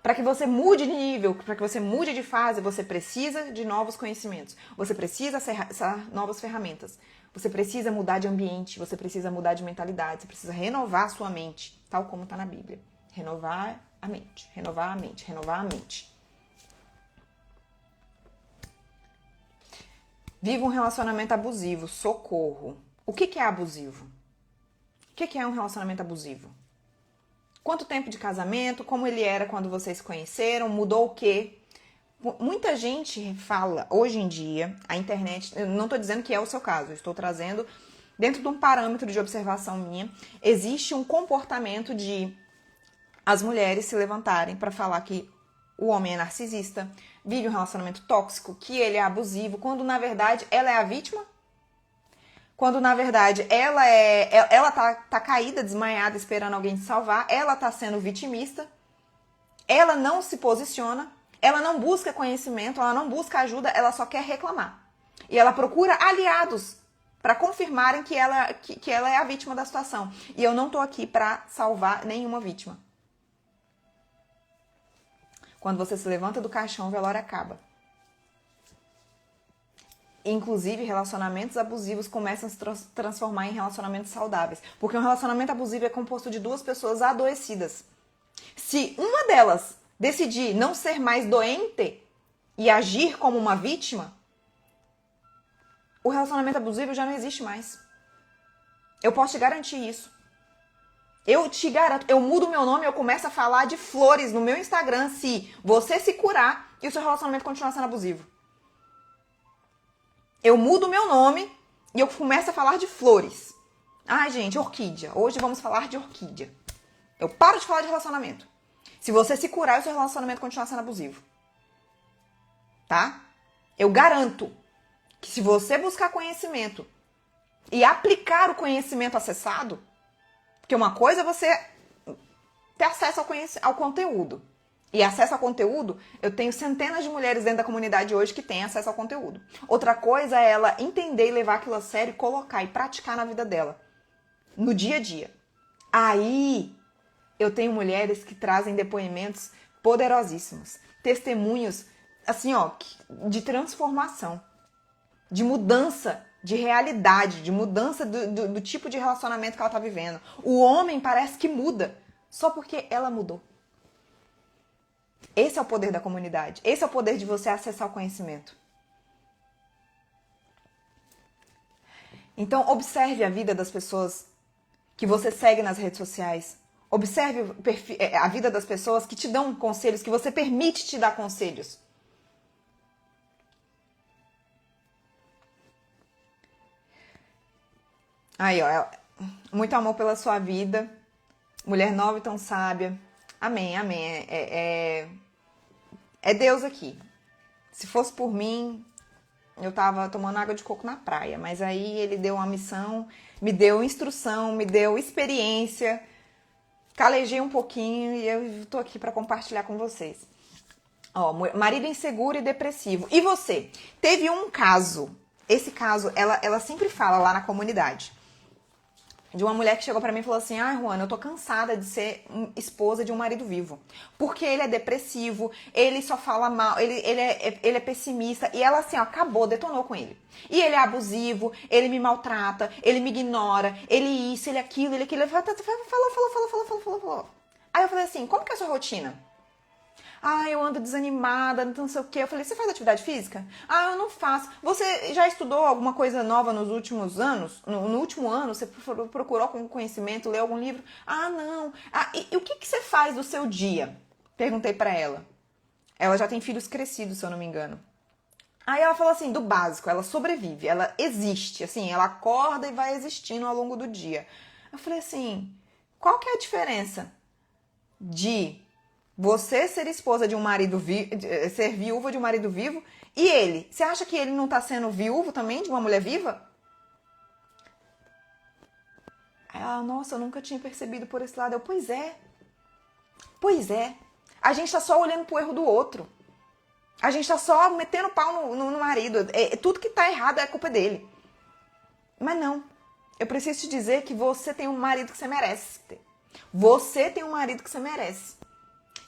Para que você mude de nível, para que você mude de fase, você precisa de novos conhecimentos. Você precisa acessar novas ferramentas. Você precisa mudar de ambiente, você precisa mudar de mentalidade, você precisa renovar a sua mente, tal como está na Bíblia. Renovar a mente, renovar a mente, renovar a mente. Viva um relacionamento abusivo, socorro. O que é abusivo? O que é um relacionamento abusivo? Quanto tempo de casamento? Como ele era quando vocês se conheceram? Mudou o quê? Muita gente fala, hoje em dia, a internet, eu não estou dizendo que é o seu caso, eu estou trazendo dentro de um parâmetro de observação minha, existe um comportamento de as mulheres se levantarem para falar que o homem é narcisista, vive um relacionamento tóxico, que ele é abusivo, quando na verdade ela é a vítima. Quando na verdade ela tá caída, desmaiada, esperando alguém te salvar, ela tá sendo vitimista, ela não se posiciona, ela não busca conhecimento, ela não busca ajuda, ela só quer reclamar. E ela procura aliados para confirmarem que ela é a vítima da situação. E eu não tô aqui para salvar nenhuma vítima. Quando você se levanta do caixão, o velório acaba. Inclusive, relacionamentos abusivos começam a se transformar em relacionamentos saudáveis. Porque um relacionamento abusivo é composto de duas pessoas adoecidas. Se uma delas decidir não ser mais doente e agir como uma vítima, o relacionamento abusivo já não existe mais. Eu posso te garantir isso. Eu te garanto, eu mudo meu nome e eu começo a falar de flores no meu Instagram se você se curar e o seu relacionamento continuar sendo abusivo. Eu mudo meu nome e eu começo a falar de flores. Ai, gente, orquídea. Hoje vamos falar de orquídea. Eu paro de falar de relacionamento. Se você se curar e o seu relacionamento continuar sendo abusivo. Tá? Eu garanto que se você buscar conhecimento e aplicar o conhecimento acessado, porque uma coisa é você ter acesso ao conteúdo. E acesso ao conteúdo, eu tenho centenas de mulheres dentro da comunidade hoje que têm acesso ao conteúdo. Outra coisa é ela entender e levar aquilo a sério, colocar e praticar na vida dela. No dia a dia. Aí, eu tenho mulheres que trazem depoimentos poderosíssimos. Testemunhos, assim, ó, de transformação. De mudança de realidade, de mudança do tipo de relacionamento que ela tá vivendo. O homem parece que muda só porque ela mudou. Esse é o poder da comunidade. Esse é o poder de você acessar o conhecimento. Então, observe a vida das pessoas que você segue nas redes sociais. Observe a vida das pessoas que te dão conselhos, que você permite te dar conselhos. Aí, ó, muito amor pela sua vida. Mulher nova e tão sábia. Amém, amém. É Deus aqui. Se fosse por mim, eu tava tomando água de coco na praia. Mas aí ele deu uma missão, me deu instrução, me deu experiência. Calejei um pouquinho e eu tô aqui para compartilhar com vocês. Ó, marido inseguro e depressivo. E você? Teve um caso. Esse caso, ela sempre fala lá na comunidade. De uma mulher que chegou pra mim e falou assim: ah, Juana, eu tô cansada de ser esposa de um marido vivo. Porque ele é depressivo, ele só fala mal, ele é pessimista. E ela assim, ó, acabou, detonou com ele. E ele é abusivo, ele me maltrata, ele me ignora, ele isso, ele aquilo, ele aquilo. Ele falou. Aí eu falei assim, como que é a sua rotina? Ah, eu ando desanimada, não sei o quê. Eu falei, você faz atividade física? Ah, eu não faço. Você já estudou alguma coisa nova nos últimos anos? No último ano, você procurou algum conhecimento, leu algum livro? Ah, não. Ah, e o que, que você faz do seu dia? Perguntei pra ela. Ela já tem filhos crescidos, se eu não me engano. Aí ela falou assim, do básico, ela sobrevive, ela existe, assim, ela acorda e vai existindo ao longo do dia. Eu falei assim, qual que é a diferença de você ser esposa de um marido ser viúva de um marido vivo e ele? Você acha que ele não tá sendo viúvo também de uma mulher viva? Aí ela, nossa, eu nunca tinha percebido por esse lado. Eu, pois é. Pois é. A gente tá só olhando pro erro do outro. A gente tá só metendo pau no marido. Tudo que tá errado é culpa dele. Mas não. Eu preciso te dizer que você tem um marido que você merece ter. Você tem um marido que você merece.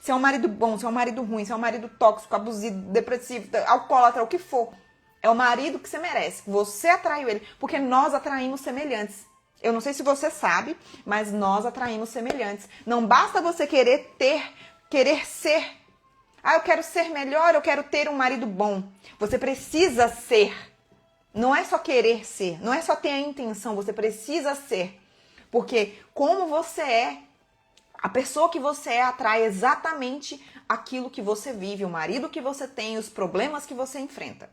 Se é um marido bom, se é um marido ruim, se é um marido tóxico, abusivo, depressivo, alcoólatra, o que for. É o marido que você merece. Você atraiu ele. Porque nós atraímos semelhantes. Eu não sei se você sabe, mas nós atraímos semelhantes. Não basta você querer ser. Ah, eu quero ser melhor, eu quero ter um marido bom. Você precisa ser. Não é só querer ser, não é só ter a intenção, você precisa ser. Porque como você é, a pessoa que você é atrai exatamente aquilo que você vive, o marido que você tem, os problemas que você enfrenta.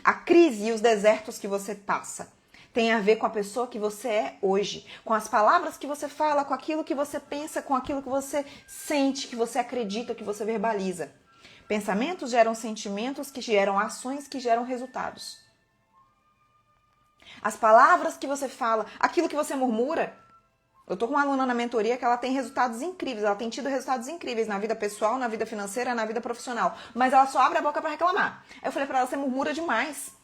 A crise e os desertos que você passa tem a ver com a pessoa que você é hoje, com as palavras que você fala, com aquilo que você pensa, com aquilo que você sente, que você acredita, que você verbaliza. Pensamentos geram sentimentos que geram ações que geram resultados. As palavras que você fala, aquilo que você murmura. Eu tô com uma aluna na mentoria que ela tem resultados incríveis, ela tem tido resultados incríveis na vida pessoal, na vida financeira, na vida profissional, mas ela só abre a boca para reclamar. Aí eu falei para ela, você murmura demais.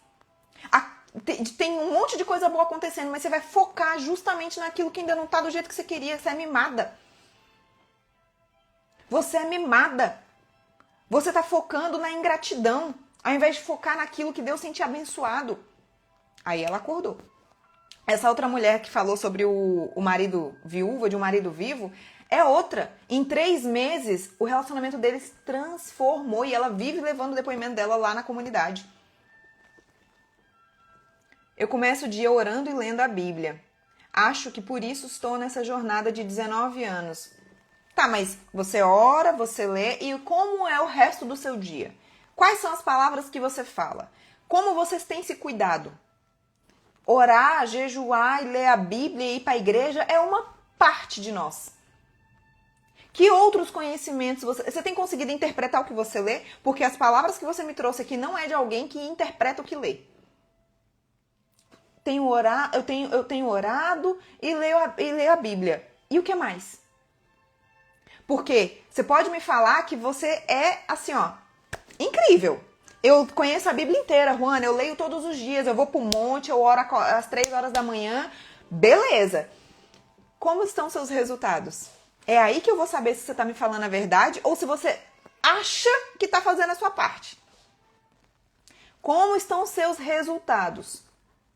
Tem um monte de coisa boa acontecendo, mas você vai focar justamente naquilo que ainda não tá do jeito que você queria. Você é mimada. Você é mimada. Você tá focando na ingratidão, ao invés de focar naquilo que Deus tem te abençoado. Aí ela acordou. Essa outra mulher que falou sobre o marido viúva, de um marido vivo, é outra. Em 3 meses, o relacionamento deles transformou e ela vive levando o depoimento dela lá na comunidade. Eu começo o dia orando e lendo a Bíblia. Acho que por isso estou nessa jornada de 19 anos. Tá, mas você ora, você lê, e como é o resto do seu dia? Quais são as palavras que você fala? Como vocês têm se cuidado? Orar, jejuar e ler a Bíblia e ir para a igreja é uma parte de nós. Que outros conhecimentos você tem conseguido interpretar o que você lê? Porque as palavras que você me trouxe aqui não é de alguém que interpreta o que lê. Eu tenho orado e leio a Bíblia. E o que mais? Porque você pode me falar que você é assim, ó, incrível. Eu conheço a Bíblia inteira, Juana, eu leio todos os dias, eu vou pro monte, eu oro às 3 horas da manhã. Beleza. Como estão seus resultados? É aí que eu vou saber se você tá me falando a verdade ou se você acha que tá fazendo a sua parte. Como estão os seus resultados?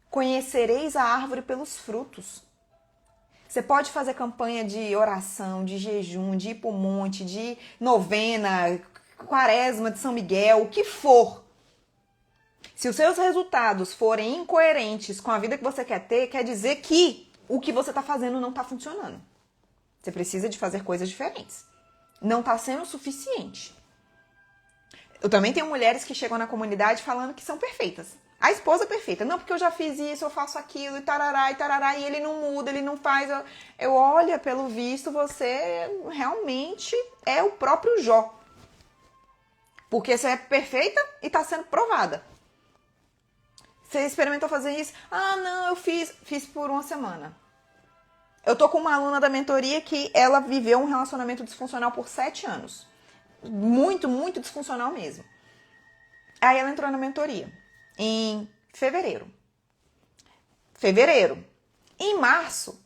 Conhecereis a árvore pelos frutos. Você pode fazer campanha de oração, de jejum, de ir pro monte, de novena, quaresma de São Miguel, o que for. Se os seus resultados forem incoerentes com a vida que você quer ter, quer dizer que o que você está fazendo não está funcionando. Você precisa de fazer coisas diferentes. Não está sendo suficiente. Eu também tenho mulheres que chegam na comunidade falando que são perfeitas. A esposa é perfeita. Não, porque eu já fiz isso, eu faço aquilo, e tarará, e ele não muda, ele não faz. Olha, pelo visto, você realmente é o próprio Jó. Porque você é perfeita e está sendo provada. Você experimentou fazer isso? Ah, não, eu fiz por 1 semana. Eu tô com uma aluna da mentoria que ela viveu um relacionamento disfuncional por 7 anos. Muito, muito disfuncional mesmo. Aí ela entrou na mentoria em fevereiro. Em março,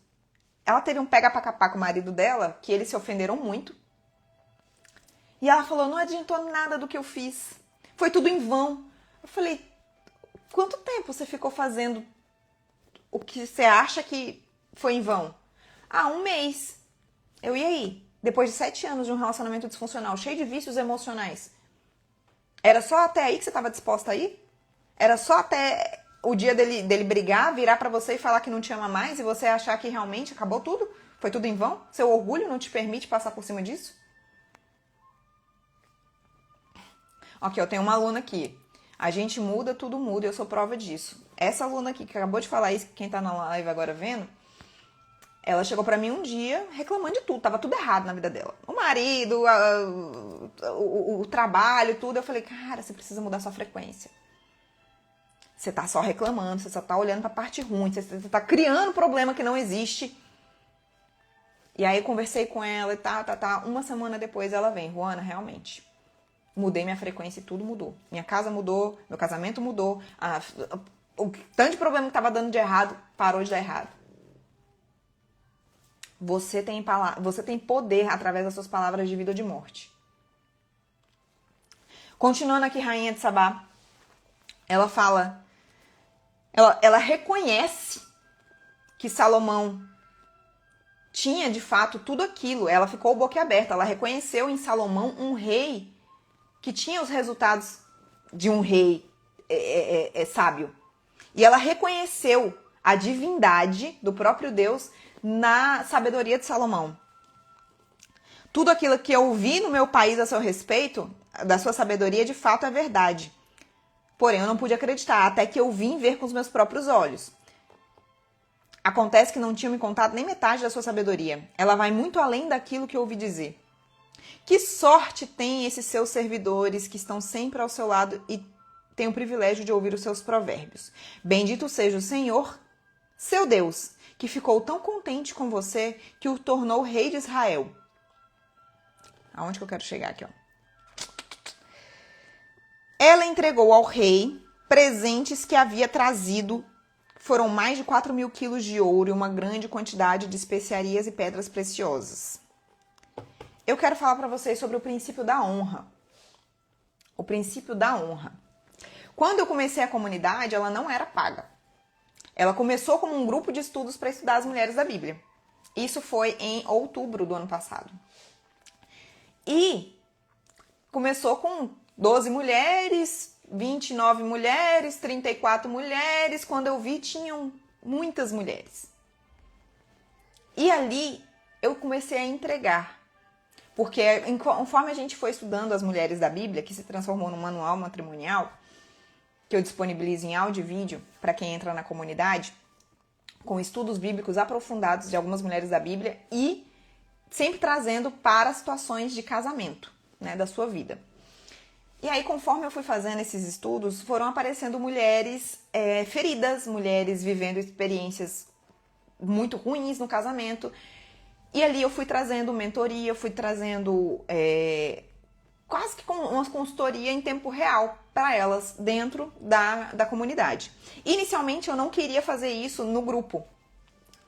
ela teve um pega pra capar com o marido dela, que eles se ofenderam muito. E ela falou, não adiantou nada do que eu fiz. Foi tudo em vão. Eu falei, quanto tempo você ficou fazendo o que você acha que foi em vão? Ah, 1 mês. E aí? depois de 7 anos de um relacionamento disfuncional, cheio de vícios emocionais, era só até aí que você estava disposta a ir? Era só até o dia dele brigar, virar pra você e falar que não te ama mais e você achar que realmente acabou tudo? Foi tudo em vão? Seu orgulho não te permite passar por cima disso? Ok, eu tenho uma aluna aqui. A gente muda, tudo muda, eu sou prova disso. Essa aluna aqui que acabou de falar isso, quem tá na live agora vendo, ela chegou pra mim um dia reclamando de tudo, tava tudo errado na vida dela. O marido, o trabalho, tudo. Eu falei, cara, você precisa mudar sua frequência. Você tá só reclamando, você só tá olhando pra parte ruim, você tá criando problema que não existe. E aí eu conversei com ela e tá. Uma semana depois ela vem, Ruana, realmente. Mudei minha frequência e tudo mudou. Minha casa mudou, meu casamento mudou, o tanto de problema que tava dando de errado, parou de dar errado. Você tem poder através das suas palavras de vida ou de morte. Continuando aqui, Rainha de Sabá, ela fala, ela reconhece que Salomão tinha de fato tudo aquilo. Ela ficou boquiaberta, ela reconheceu em Salomão um rei que tinha os resultados de um rei sábio. E ela reconheceu a divindade do próprio Deus na sabedoria de Salomão. Tudo aquilo que eu vi no meu país a seu respeito, da sua sabedoria, de fato é verdade. Porém, eu não pude acreditar, até que eu vim ver com os meus próprios olhos. Acontece que não tinha me contado nem metade da sua sabedoria. Ela vai muito além daquilo que eu ouvi dizer. Que sorte tem esses seus servidores que estão sempre ao seu lado e têm o privilégio de ouvir os seus provérbios. Bendito seja o Senhor, seu Deus, que ficou tão contente com você que o tornou rei de Israel. Aonde que eu quero chegar aqui, ó? Ela entregou ao rei presentes que havia trazido. Foram mais de 4.000 quilos de ouro e uma grande quantidade de especiarias e pedras preciosas. Eu quero falar para vocês sobre o princípio da honra. O princípio da honra. Quando eu comecei a comunidade, ela não era paga. Ela começou como um grupo de estudos para estudar as mulheres da Bíblia. Isso foi em outubro do ano passado. E começou com 12 mulheres, 29 mulheres, 34 mulheres. Quando eu vi, tinham muitas mulheres. E ali eu comecei a entregar. Porque conforme a gente foi estudando as mulheres da Bíblia, que se transformou num manual matrimonial, que eu disponibilizo em áudio e vídeo para quem entra na comunidade, com estudos bíblicos aprofundados de algumas mulheres da Bíblia e sempre trazendo para situações de casamento, né, da sua vida. E aí, conforme eu fui fazendo esses estudos, foram aparecendo mulheres feridas, mulheres vivendo experiências muito ruins no casamento. E ali eu fui trazendo mentoria, eu fui trazendo quase que uma consultoria em tempo real para elas dentro da comunidade. Inicialmente eu não queria fazer isso no grupo.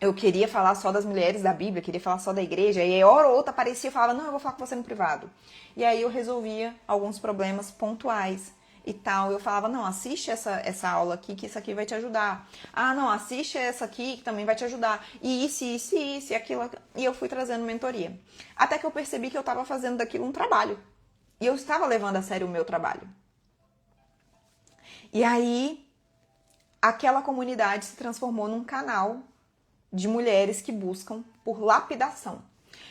Eu queria falar só das mulheres da Bíblia, queria falar só da igreja. E aí, hora ou outra, aparecia e falava, não, eu vou falar com você no privado. E aí eu resolvia alguns problemas pontuais e tal. Eu falava, não, assiste essa aula aqui, que isso aqui vai te ajudar. Ah, não, assiste essa aqui, que também vai te ajudar. E isso, e aquilo. E eu fui trazendo mentoria. Até que eu percebi que eu estava fazendo daquilo um trabalho. E eu estava levando a sério o meu trabalho. E aí, aquela comunidade se transformou num canal de mulheres que buscam por lapidação.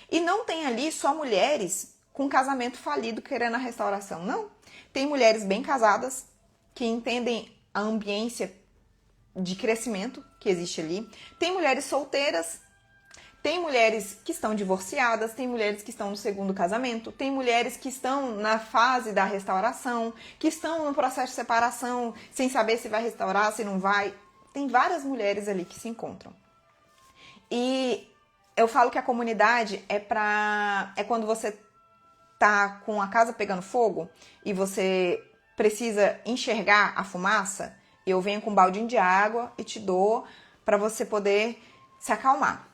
E não tem ali só mulheres com casamento falido querendo a restauração, não. Tem mulheres bem casadas que entendem a ambiência de crescimento que existe ali. Tem mulheres solteiras, tem mulheres que estão divorciadas, tem mulheres que estão no segundo casamento, tem mulheres que estão na fase da restauração, que estão no processo de separação, sem saber se vai restaurar, se não vai. Tem várias mulheres ali que se encontram. E eu falo que a comunidade é quando você tá com a casa pegando fogo e você precisa enxergar a fumaça, eu venho com um baldinho de água e te dou para você poder se acalmar.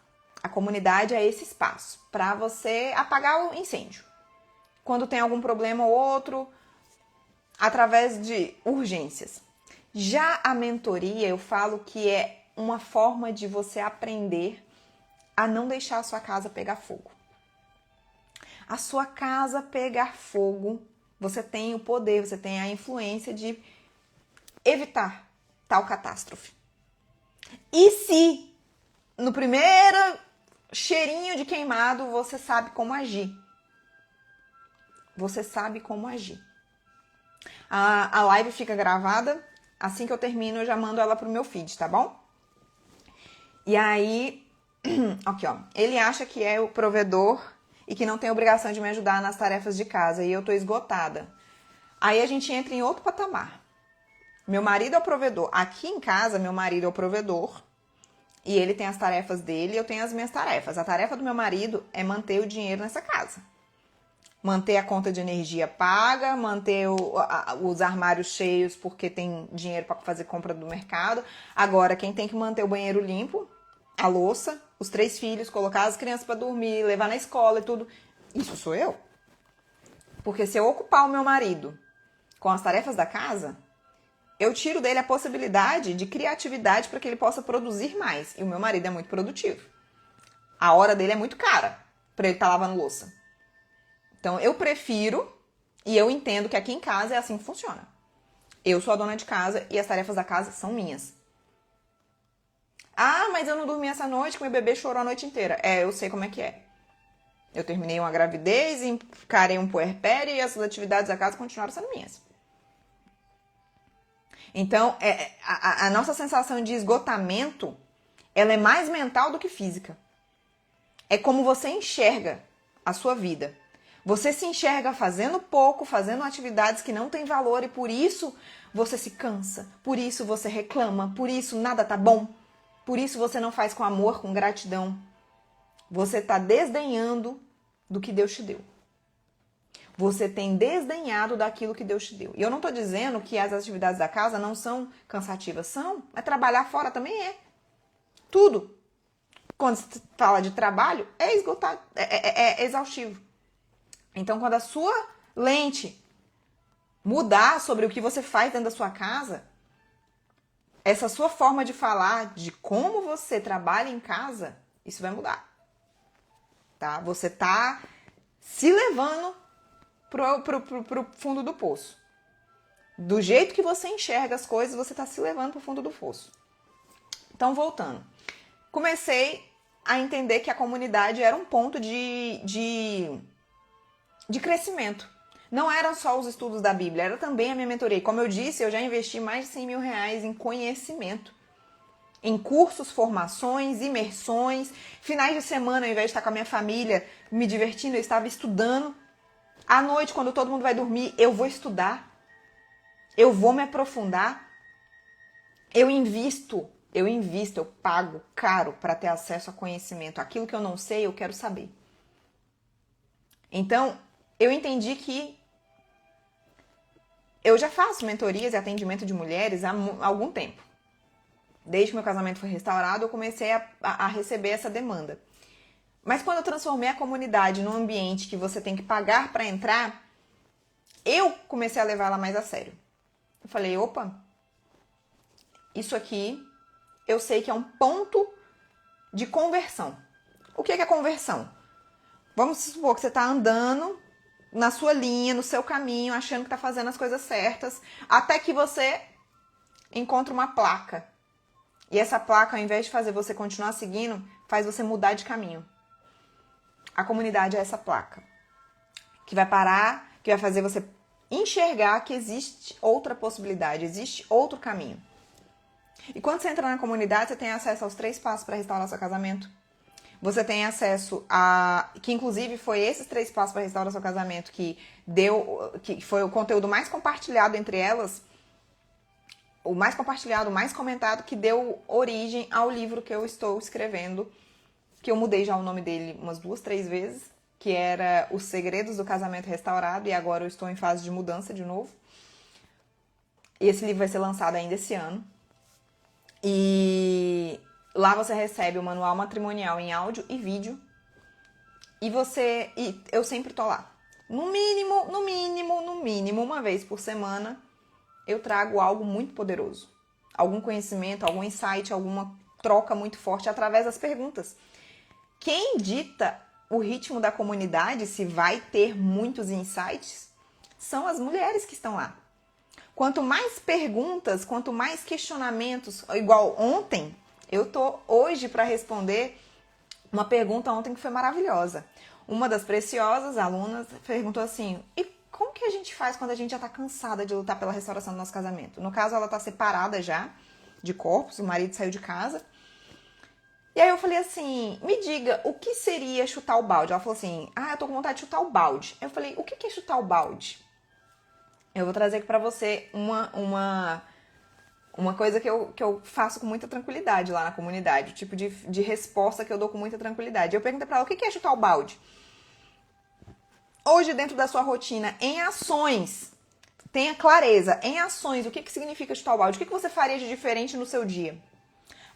A comunidade é esse espaço para você apagar o incêndio. Quando tem algum problema ou outro, através de urgências. Já a mentoria, eu falo que é uma forma de você aprender a não deixar a sua casa pegar fogo. a sua casa pegar fogo, você tem o poder, você tem a influência de evitar tal catástrofe. E se no primeiro cheirinho de queimado você sabe como agir? Você sabe como agir. A live fica gravada. Assim que eu termino, eu já mando ela pro meu feed, tá bom? E aí, aqui ó, ele acha que é o provedor e que não tem obrigação de me ajudar nas tarefas de casa e eu tô esgotada. Aí a gente entra em outro patamar. Meu marido é o provedor. Aqui em casa, meu marido é o provedor e ele tem as tarefas dele e eu tenho as minhas tarefas. A tarefa do meu marido é manter o dinheiro nessa casa. Manter a conta de energia paga, manter os armários cheios porque tem dinheiro para fazer compra do mercado. Agora, quem tem que manter o banheiro limpo, a louça, os 3 filhos, colocar as crianças para dormir, levar na escola e tudo, isso sou eu. Porque se eu ocupar o meu marido com as tarefas da casa, eu tiro dele a possibilidade de criatividade para que ele possa produzir mais. E o meu marido é muito produtivo. A hora dele é muito cara para ele estar lavando louça. Então, eu prefiro e eu entendo que aqui em casa é assim que funciona. Eu sou a dona de casa e as tarefas da casa são minhas. Ah, mas eu não dormi essa noite, que meu bebê chorou a noite inteira. Eu sei como é que é. Eu terminei uma gravidez, encarei um puerpério e as atividades da casa continuaram sendo minhas. Então, a nossa sensação de esgotamento, ela é mais mental do que física. É como você enxerga a sua vida. Você se enxerga fazendo pouco, fazendo atividades que não têm valor e por isso você se cansa, por isso você reclama, por isso nada tá bom, por isso você não faz com amor, com gratidão. Você está desdenhando do que Deus te deu. Você tem desdenhado daquilo que Deus te deu. E eu não estou dizendo que as atividades da casa não são cansativas, são, mas trabalhar fora também é. Tudo. Quando se fala de trabalho, é esgotado, é exaustivo. Então, quando a sua lente mudar sobre o que você faz dentro da sua casa, essa sua forma de falar de como você trabalha em casa, isso vai mudar. Tá? Você tá se levando pro fundo do poço. Do jeito que você enxerga as coisas, você tá se levando pro fundo do poço. Então, voltando. Comecei a entender que a comunidade era um ponto de crescimento. Não eram só os estudos da Bíblia, era também a minha mentoria. Como eu disse, eu já investi mais de 100 mil reais em conhecimento. Em cursos, formações, imersões. Finais de semana, ao invés de estar com a minha família, me divertindo, eu estava estudando. À noite, quando todo mundo vai dormir, eu vou estudar. Eu vou me aprofundar. Eu invisto, eu pago caro para ter acesso a conhecimento. Aquilo que eu não sei, eu quero saber. Então, eu entendi que eu já faço mentorias e atendimento de mulheres há algum tempo. Desde que meu casamento foi restaurado, eu comecei a receber essa demanda. Mas quando eu transformei a comunidade num ambiente que você tem que pagar para entrar, eu comecei a levar ela mais a sério. Eu falei, opa, isso aqui eu sei que é um ponto de conversão. O que é conversão? Vamos supor que você está andando na sua linha, no seu caminho, achando que está fazendo as coisas certas, até que você encontra uma placa. E essa placa, ao invés de fazer você continuar seguindo, faz você mudar de caminho. A comunidade é essa placa, que vai parar, que vai fazer você enxergar que existe outra possibilidade, existe outro caminho. E quando você entra na comunidade, você tem acesso aos 3 passos para restaurar seu casamento. Você tem acesso a... que inclusive foi esses 3 passos para restaurar seu casamento que foi o conteúdo mais compartilhado entre elas, o mais compartilhado, o mais comentado, que deu origem ao livro que eu estou escrevendo, que eu mudei já o nome dele umas 2, 3 vezes, que era Os Segredos do Casamento Restaurado, e agora eu estou em fase de mudança de novo. E esse livro vai ser lançado ainda esse ano. E lá você recebe o manual matrimonial em áudio e vídeo. E eu sempre tô lá. No mínimo, uma vez por semana, eu trago algo muito poderoso. Algum conhecimento, algum insight, alguma troca muito forte através das perguntas. Quem dita o ritmo da comunidade, se vai ter muitos insights, são as mulheres que estão lá. Quanto mais perguntas, quanto mais questionamentos, igual ontem, eu tô hoje para responder uma pergunta ontem que foi maravilhosa. Uma das preciosas alunas perguntou assim: e como que a gente faz quando a gente já tá cansada de lutar pela restauração do nosso casamento? No caso, ela tá separada já de corpos, o marido saiu de casa. E aí eu falei assim, me diga, o que seria chutar o balde? Ela falou assim, eu tô com vontade de chutar o balde. Eu falei, o que é chutar o balde? Eu vou trazer aqui pra você uma coisa que eu faço com muita tranquilidade lá na comunidade, o tipo de resposta que eu dou com muita tranquilidade. Eu perguntei pra ela, o que é chutar o balde? Hoje, dentro da sua rotina, em ações, tenha clareza, em ações, o que significa chutar o balde? O que você faria de diferente no seu dia?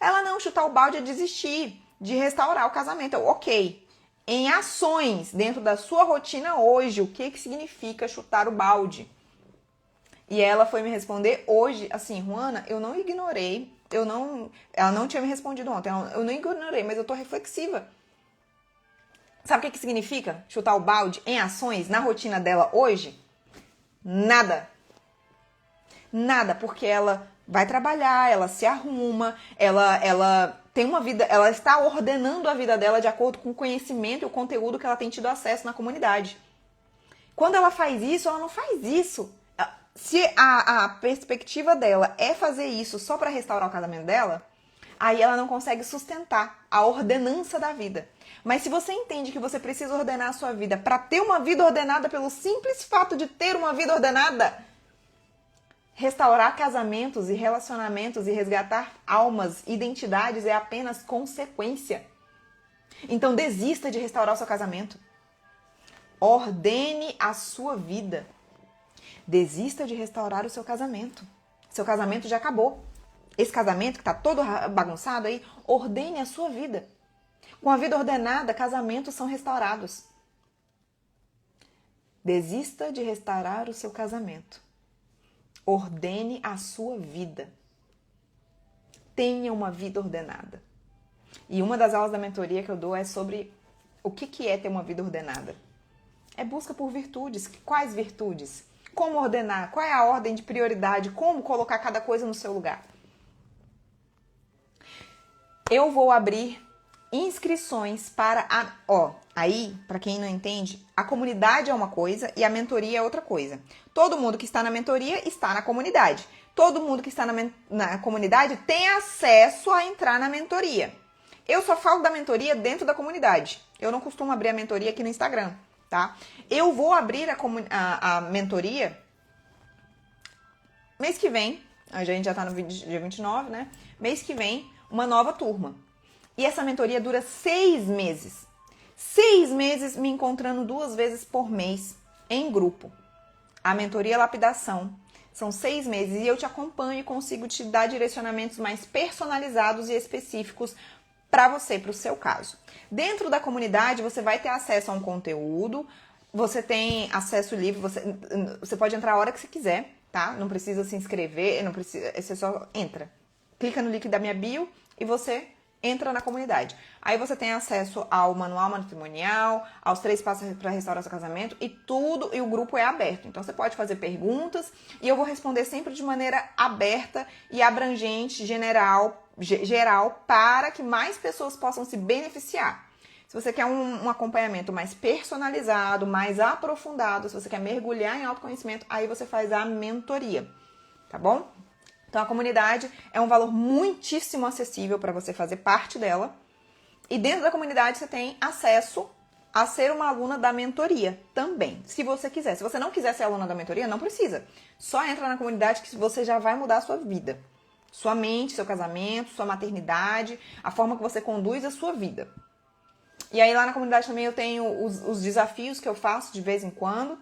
Ela, não, chutar o balde é desistir de restaurar o casamento. Eu, ok. Em ações, dentro da sua rotina hoje, o que significa chutar o balde? E ela foi me responder hoje, assim, Juana, eu não ignorei, ela não tinha me respondido ontem, eu não ignorei, mas eu tô reflexiva. Sabe o que significa chutar o balde em ações, na rotina dela hoje? Nada. Nada, porque ela vai trabalhar, ela se arruma, ela tem uma vida, ela está ordenando a vida dela de acordo com o conhecimento e o conteúdo que ela tem tido acesso na comunidade. Quando ela faz isso, ela não faz isso. Se a perspectiva dela é fazer isso só para restaurar o casamento dela, aí ela não consegue sustentar a ordenança da vida. Mas se você entende que você precisa ordenar a sua vida para ter uma vida ordenada pelo simples fato de ter uma vida ordenada, restaurar casamentos e relacionamentos e resgatar almas, identidades é apenas consequência. Então desista de restaurar o seu casamento. Ordene a sua vida. Desista de restaurar o seu casamento. Seu casamento já acabou. Esse casamento que está todo bagunçado aí, ordene a sua vida. Com a vida ordenada, casamentos são restaurados. Desista de restaurar o seu casamento. Ordene a sua vida. Tenha uma vida ordenada. E uma das aulas da mentoria que eu dou é sobre o que é ter uma vida ordenada. É busca por virtudes. Quais virtudes? Como ordenar? Qual é a ordem de prioridade? Como colocar cada coisa no seu lugar? Eu vou abrir inscrições para aí, para quem não entende, a comunidade é uma coisa e a mentoria é outra coisa. Todo mundo que está na mentoria está na comunidade. Todo mundo que está na comunidade tem acesso a entrar na mentoria. Eu só falo da mentoria dentro da comunidade. Eu não costumo abrir a mentoria aqui no Instagram, tá? Eu vou abrir a mentoria mês que vem. A gente já tá no dia 29, né? Mês que vem, uma nova turma. E essa mentoria dura 6 meses. 6 meses me encontrando 2 vezes por mês em grupo. A mentoria lapidação. São 6 meses e eu te acompanho e consigo te dar direcionamentos mais personalizados e específicos para você, para o seu caso. Dentro da comunidade, você vai ter acesso a um conteúdo, você tem acesso livre, você pode entrar a hora que você quiser, tá? Não precisa se inscrever, não precisa, você só entra. Clica no link da minha bio e você entra na comunidade. Aí você tem acesso ao manual matrimonial, aos 3 passos para restaurar seu casamento e tudo, e o grupo é aberto. Então você pode fazer perguntas e eu vou responder sempre de maneira aberta e abrangente, geral, para que mais pessoas possam se beneficiar. Se você quer um acompanhamento mais personalizado, mais aprofundado, se você quer mergulhar em autoconhecimento, aí você faz a mentoria, tá bom? Então, a comunidade é um valor muitíssimo acessível para você fazer parte dela. E dentro da comunidade você tem acesso a ser uma aluna da mentoria também, se você quiser. Se você não quiser ser aluna da mentoria, não precisa. Só entra na comunidade que você já vai mudar a sua vida. Sua mente, seu casamento, sua maternidade, a forma que você conduz a sua vida. E aí lá na comunidade também eu tenho os desafios que eu faço de vez em quando.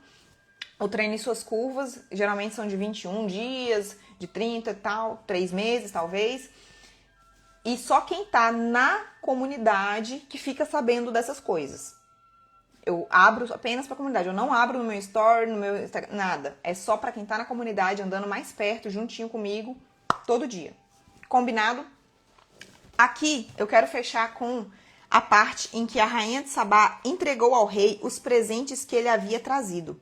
O treino em suas curvas, geralmente são de 21 dias, de 30 e tal, 3 meses talvez. E só quem tá na comunidade que fica sabendo dessas coisas. Eu abro apenas pra comunidade, eu não abro no meu story, no meu Instagram, nada. É só pra quem tá na comunidade, andando mais perto, juntinho comigo, todo dia. Combinado? Aqui eu quero fechar com a parte em que a rainha de Sabá entregou ao rei os presentes que ele havia trazido.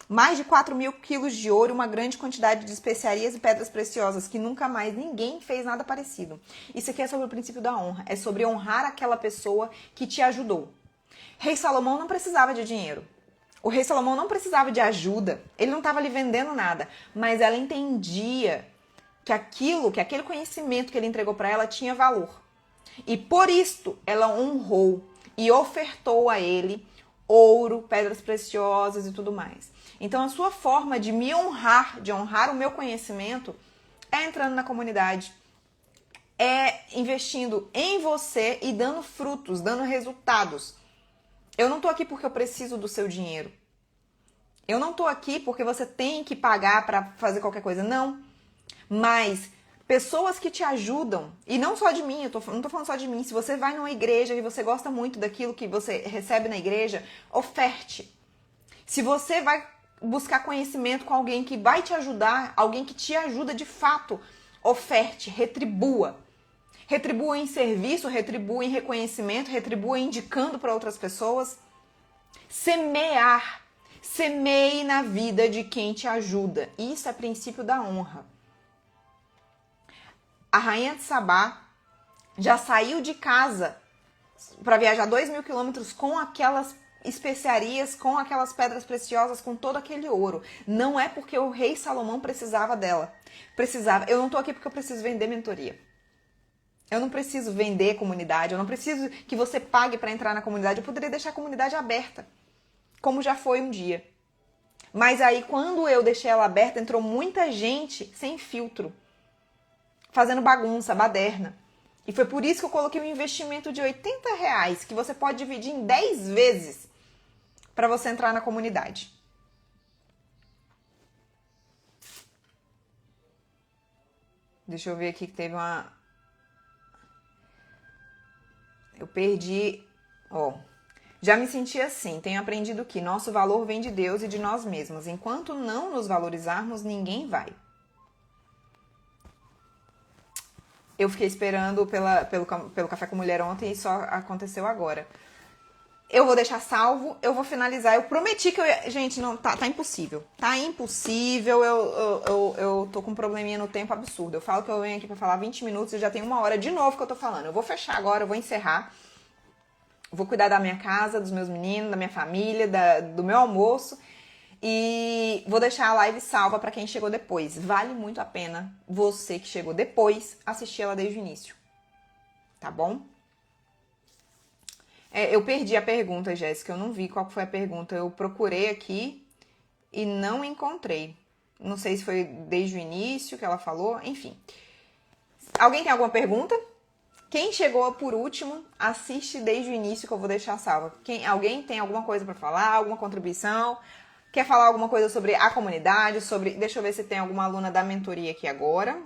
Mais de 4.000 quilos de ouro, uma grande quantidade de especiarias e pedras preciosas, que nunca mais ninguém fez nada parecido. Isso aqui é sobre o princípio da honra, é sobre honrar aquela pessoa que te ajudou. Rei Salomão não precisava de dinheiro. O rei Salomão não precisava de ajuda, ele não estava lhe vendendo nada, mas ela entendia que aquele conhecimento que ele entregou para ela tinha valor. E por isto ela honrou e ofertou a ele ouro, pedras preciosas e tudo mais. Então a sua forma de me honrar, de honrar o meu conhecimento, é entrando na comunidade, é investindo em você e dando frutos, dando resultados. Eu não tô aqui porque eu preciso do seu dinheiro. Eu não tô aqui porque você tem que pagar para fazer qualquer coisa. Não. Mas pessoas que te ajudam, e não só de mim, não tô falando só de mim. Se você vai numa igreja e você gosta muito daquilo que você recebe na igreja, oferte. Se você vai buscar conhecimento com alguém que vai te ajudar, alguém que te ajuda de fato, oferte, retribua. Retribua em serviço, retribua em reconhecimento, retribua indicando para outras pessoas. Semear. Semeie na vida de quem te ajuda. Isso é princípio da honra. A rainha de Sabá já saiu de casa para viajar 2.000 quilômetros com aquelas especiarias, com aquelas pedras preciosas, com todo aquele ouro. Não é porque o rei Salomão precisava dela. Eu não tô aqui porque eu preciso vender mentoria. Eu não preciso vender comunidade, eu não preciso que você pague para entrar na comunidade. Eu poderia deixar a comunidade aberta, como já foi um dia. Mas aí, quando eu deixei ela aberta, entrou muita gente sem filtro, fazendo bagunça, baderna. E foi por isso que eu coloquei um investimento de R$80, que você pode dividir em 10 vezes para você entrar na comunidade. Deixa eu ver aqui que teve uma... Eu perdi... Já me senti assim, tenho aprendido que nosso valor vem de Deus e de nós mesmos. Enquanto não nos valorizarmos, ninguém vai. Eu fiquei esperando pelo Café com Mulher ontem e só aconteceu agora. Eu vou deixar salvo, eu vou finalizar. Eu prometi que eu ia... Gente, não, tá impossível. Tá impossível, eu tô com um probleminha no tempo absurdo. Eu falo que eu venho aqui pra falar 20 minutos e já tem 1 hora de novo que eu tô falando. Eu vou fechar agora, eu vou encerrar. Vou cuidar da minha casa, dos meus meninos, da minha família, do meu almoço. E vou deixar a live salva para quem chegou depois. Vale muito a pena você que chegou depois assistir ela desde o início. Tá bom? Eu perdi a pergunta, Jéssica. Eu não vi qual foi a pergunta. Eu procurei aqui e não encontrei. Não sei se foi desde o início que ela falou. Enfim. Alguém tem alguma pergunta? Quem chegou por último, assiste desde o início que eu vou deixar salva. Alguém tem alguma coisa para falar? Alguma contribuição? Quer falar alguma coisa sobre a comunidade? Deixa eu ver se tem alguma aluna da mentoria aqui agora.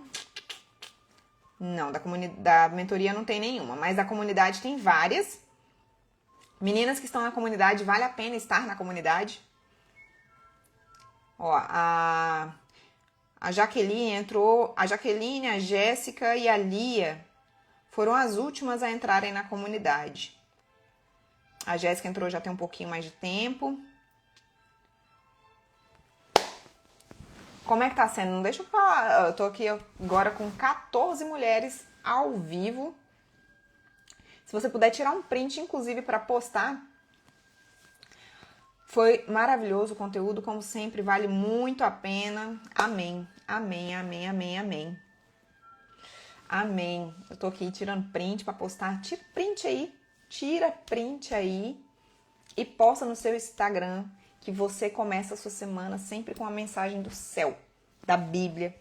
Não, da mentoria não tem nenhuma, mas da comunidade tem várias. Meninas que estão na comunidade, vale a pena estar na comunidade. Ó, a Jaqueline entrou, a Jaqueline, a Jéssica e a Lia foram as últimas a entrarem na comunidade. A Jéssica entrou já tem um pouquinho mais de tempo. Como é que tá sendo? Não deixa eu falar. Eu tô aqui agora com 14 mulheres ao vivo. Se você puder tirar um print, inclusive, para postar. Foi maravilhoso o conteúdo, como sempre, vale muito a pena. Amém, amém, amém, amém, amém. Amém. Eu tô aqui tirando print para postar. Tira print aí e posta no seu Instagram que você começa a sua semana sempre com uma mensagem do céu, da Bíblia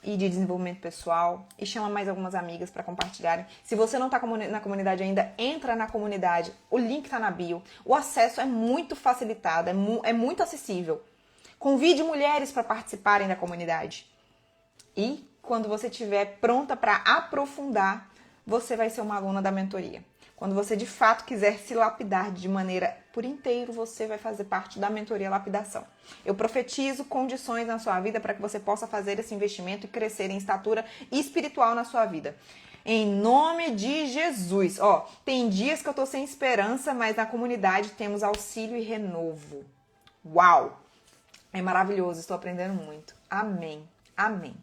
e de desenvolvimento pessoal, e chama mais algumas amigas para compartilharem. Se você não tá na comunidade ainda, entra na comunidade. O link tá na bio. O acesso é muito facilitado, é muito acessível. Convide mulheres para participarem da comunidade. E quando você estiver pronta para aprofundar, você vai ser uma aluna da mentoria. Quando você de fato quiser se lapidar de maneira por inteiro, você vai fazer parte da mentoria lapidação. Eu profetizo condições na sua vida para que você possa fazer esse investimento e crescer em estatura espiritual na sua vida. Em nome de Jesus. Ó, tem dias que eu tô sem esperança, mas na comunidade temos auxílio e renovo. Uau! É maravilhoso, estou aprendendo muito. Amém. Amém.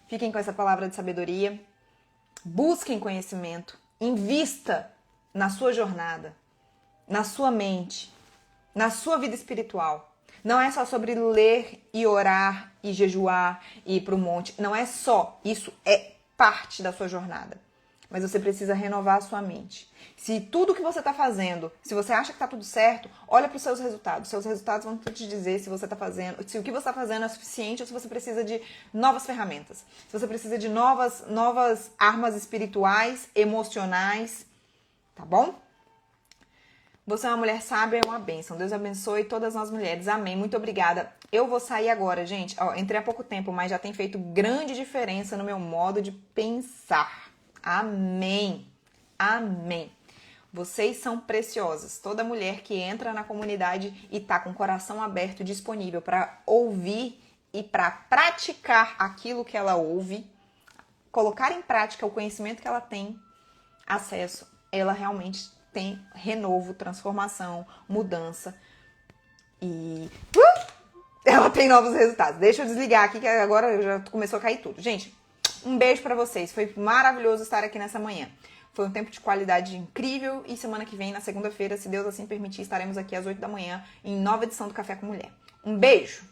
Fiquem com essa palavra de sabedoria. Busquem conhecimento. Invista na sua jornada, na sua mente, na sua vida espiritual. Não é só sobre ler e orar e jejuar e ir para o monte. Não é só. Isso é parte da sua jornada. Mas você precisa renovar a sua mente. Se tudo que você está fazendo, se você acha que está tudo certo, olha para os seus resultados. Seus resultados vão te dizer se você está fazendo, se o que você está fazendo é suficiente ou se você precisa de novas ferramentas. Se você precisa de novas armas espirituais, emocionais, tá bom? Você é uma mulher sábia, é uma bênção. Deus abençoe todas nós mulheres. Amém. Muito obrigada. Eu vou sair agora, gente. Ó, entrei há pouco tempo, mas já tem feito grande diferença no meu modo de pensar. Amém. Amém. Vocês são preciosas. Toda mulher que entra na comunidade e tá com o coração aberto, disponível para ouvir e para praticar aquilo que ela ouve, colocar em prática o conhecimento que ela tem acesso, ela realmente tem renovo, transformação, mudança e ela tem novos resultados. Deixa eu desligar aqui que agora já começou a cair tudo. Gente, um beijo pra vocês. Foi maravilhoso estar aqui nessa manhã. Foi um tempo de qualidade incrível e semana que vem, na segunda-feira, se Deus assim permitir, estaremos aqui às 8 da manhã em nova edição do Café com Mulher. Um beijo!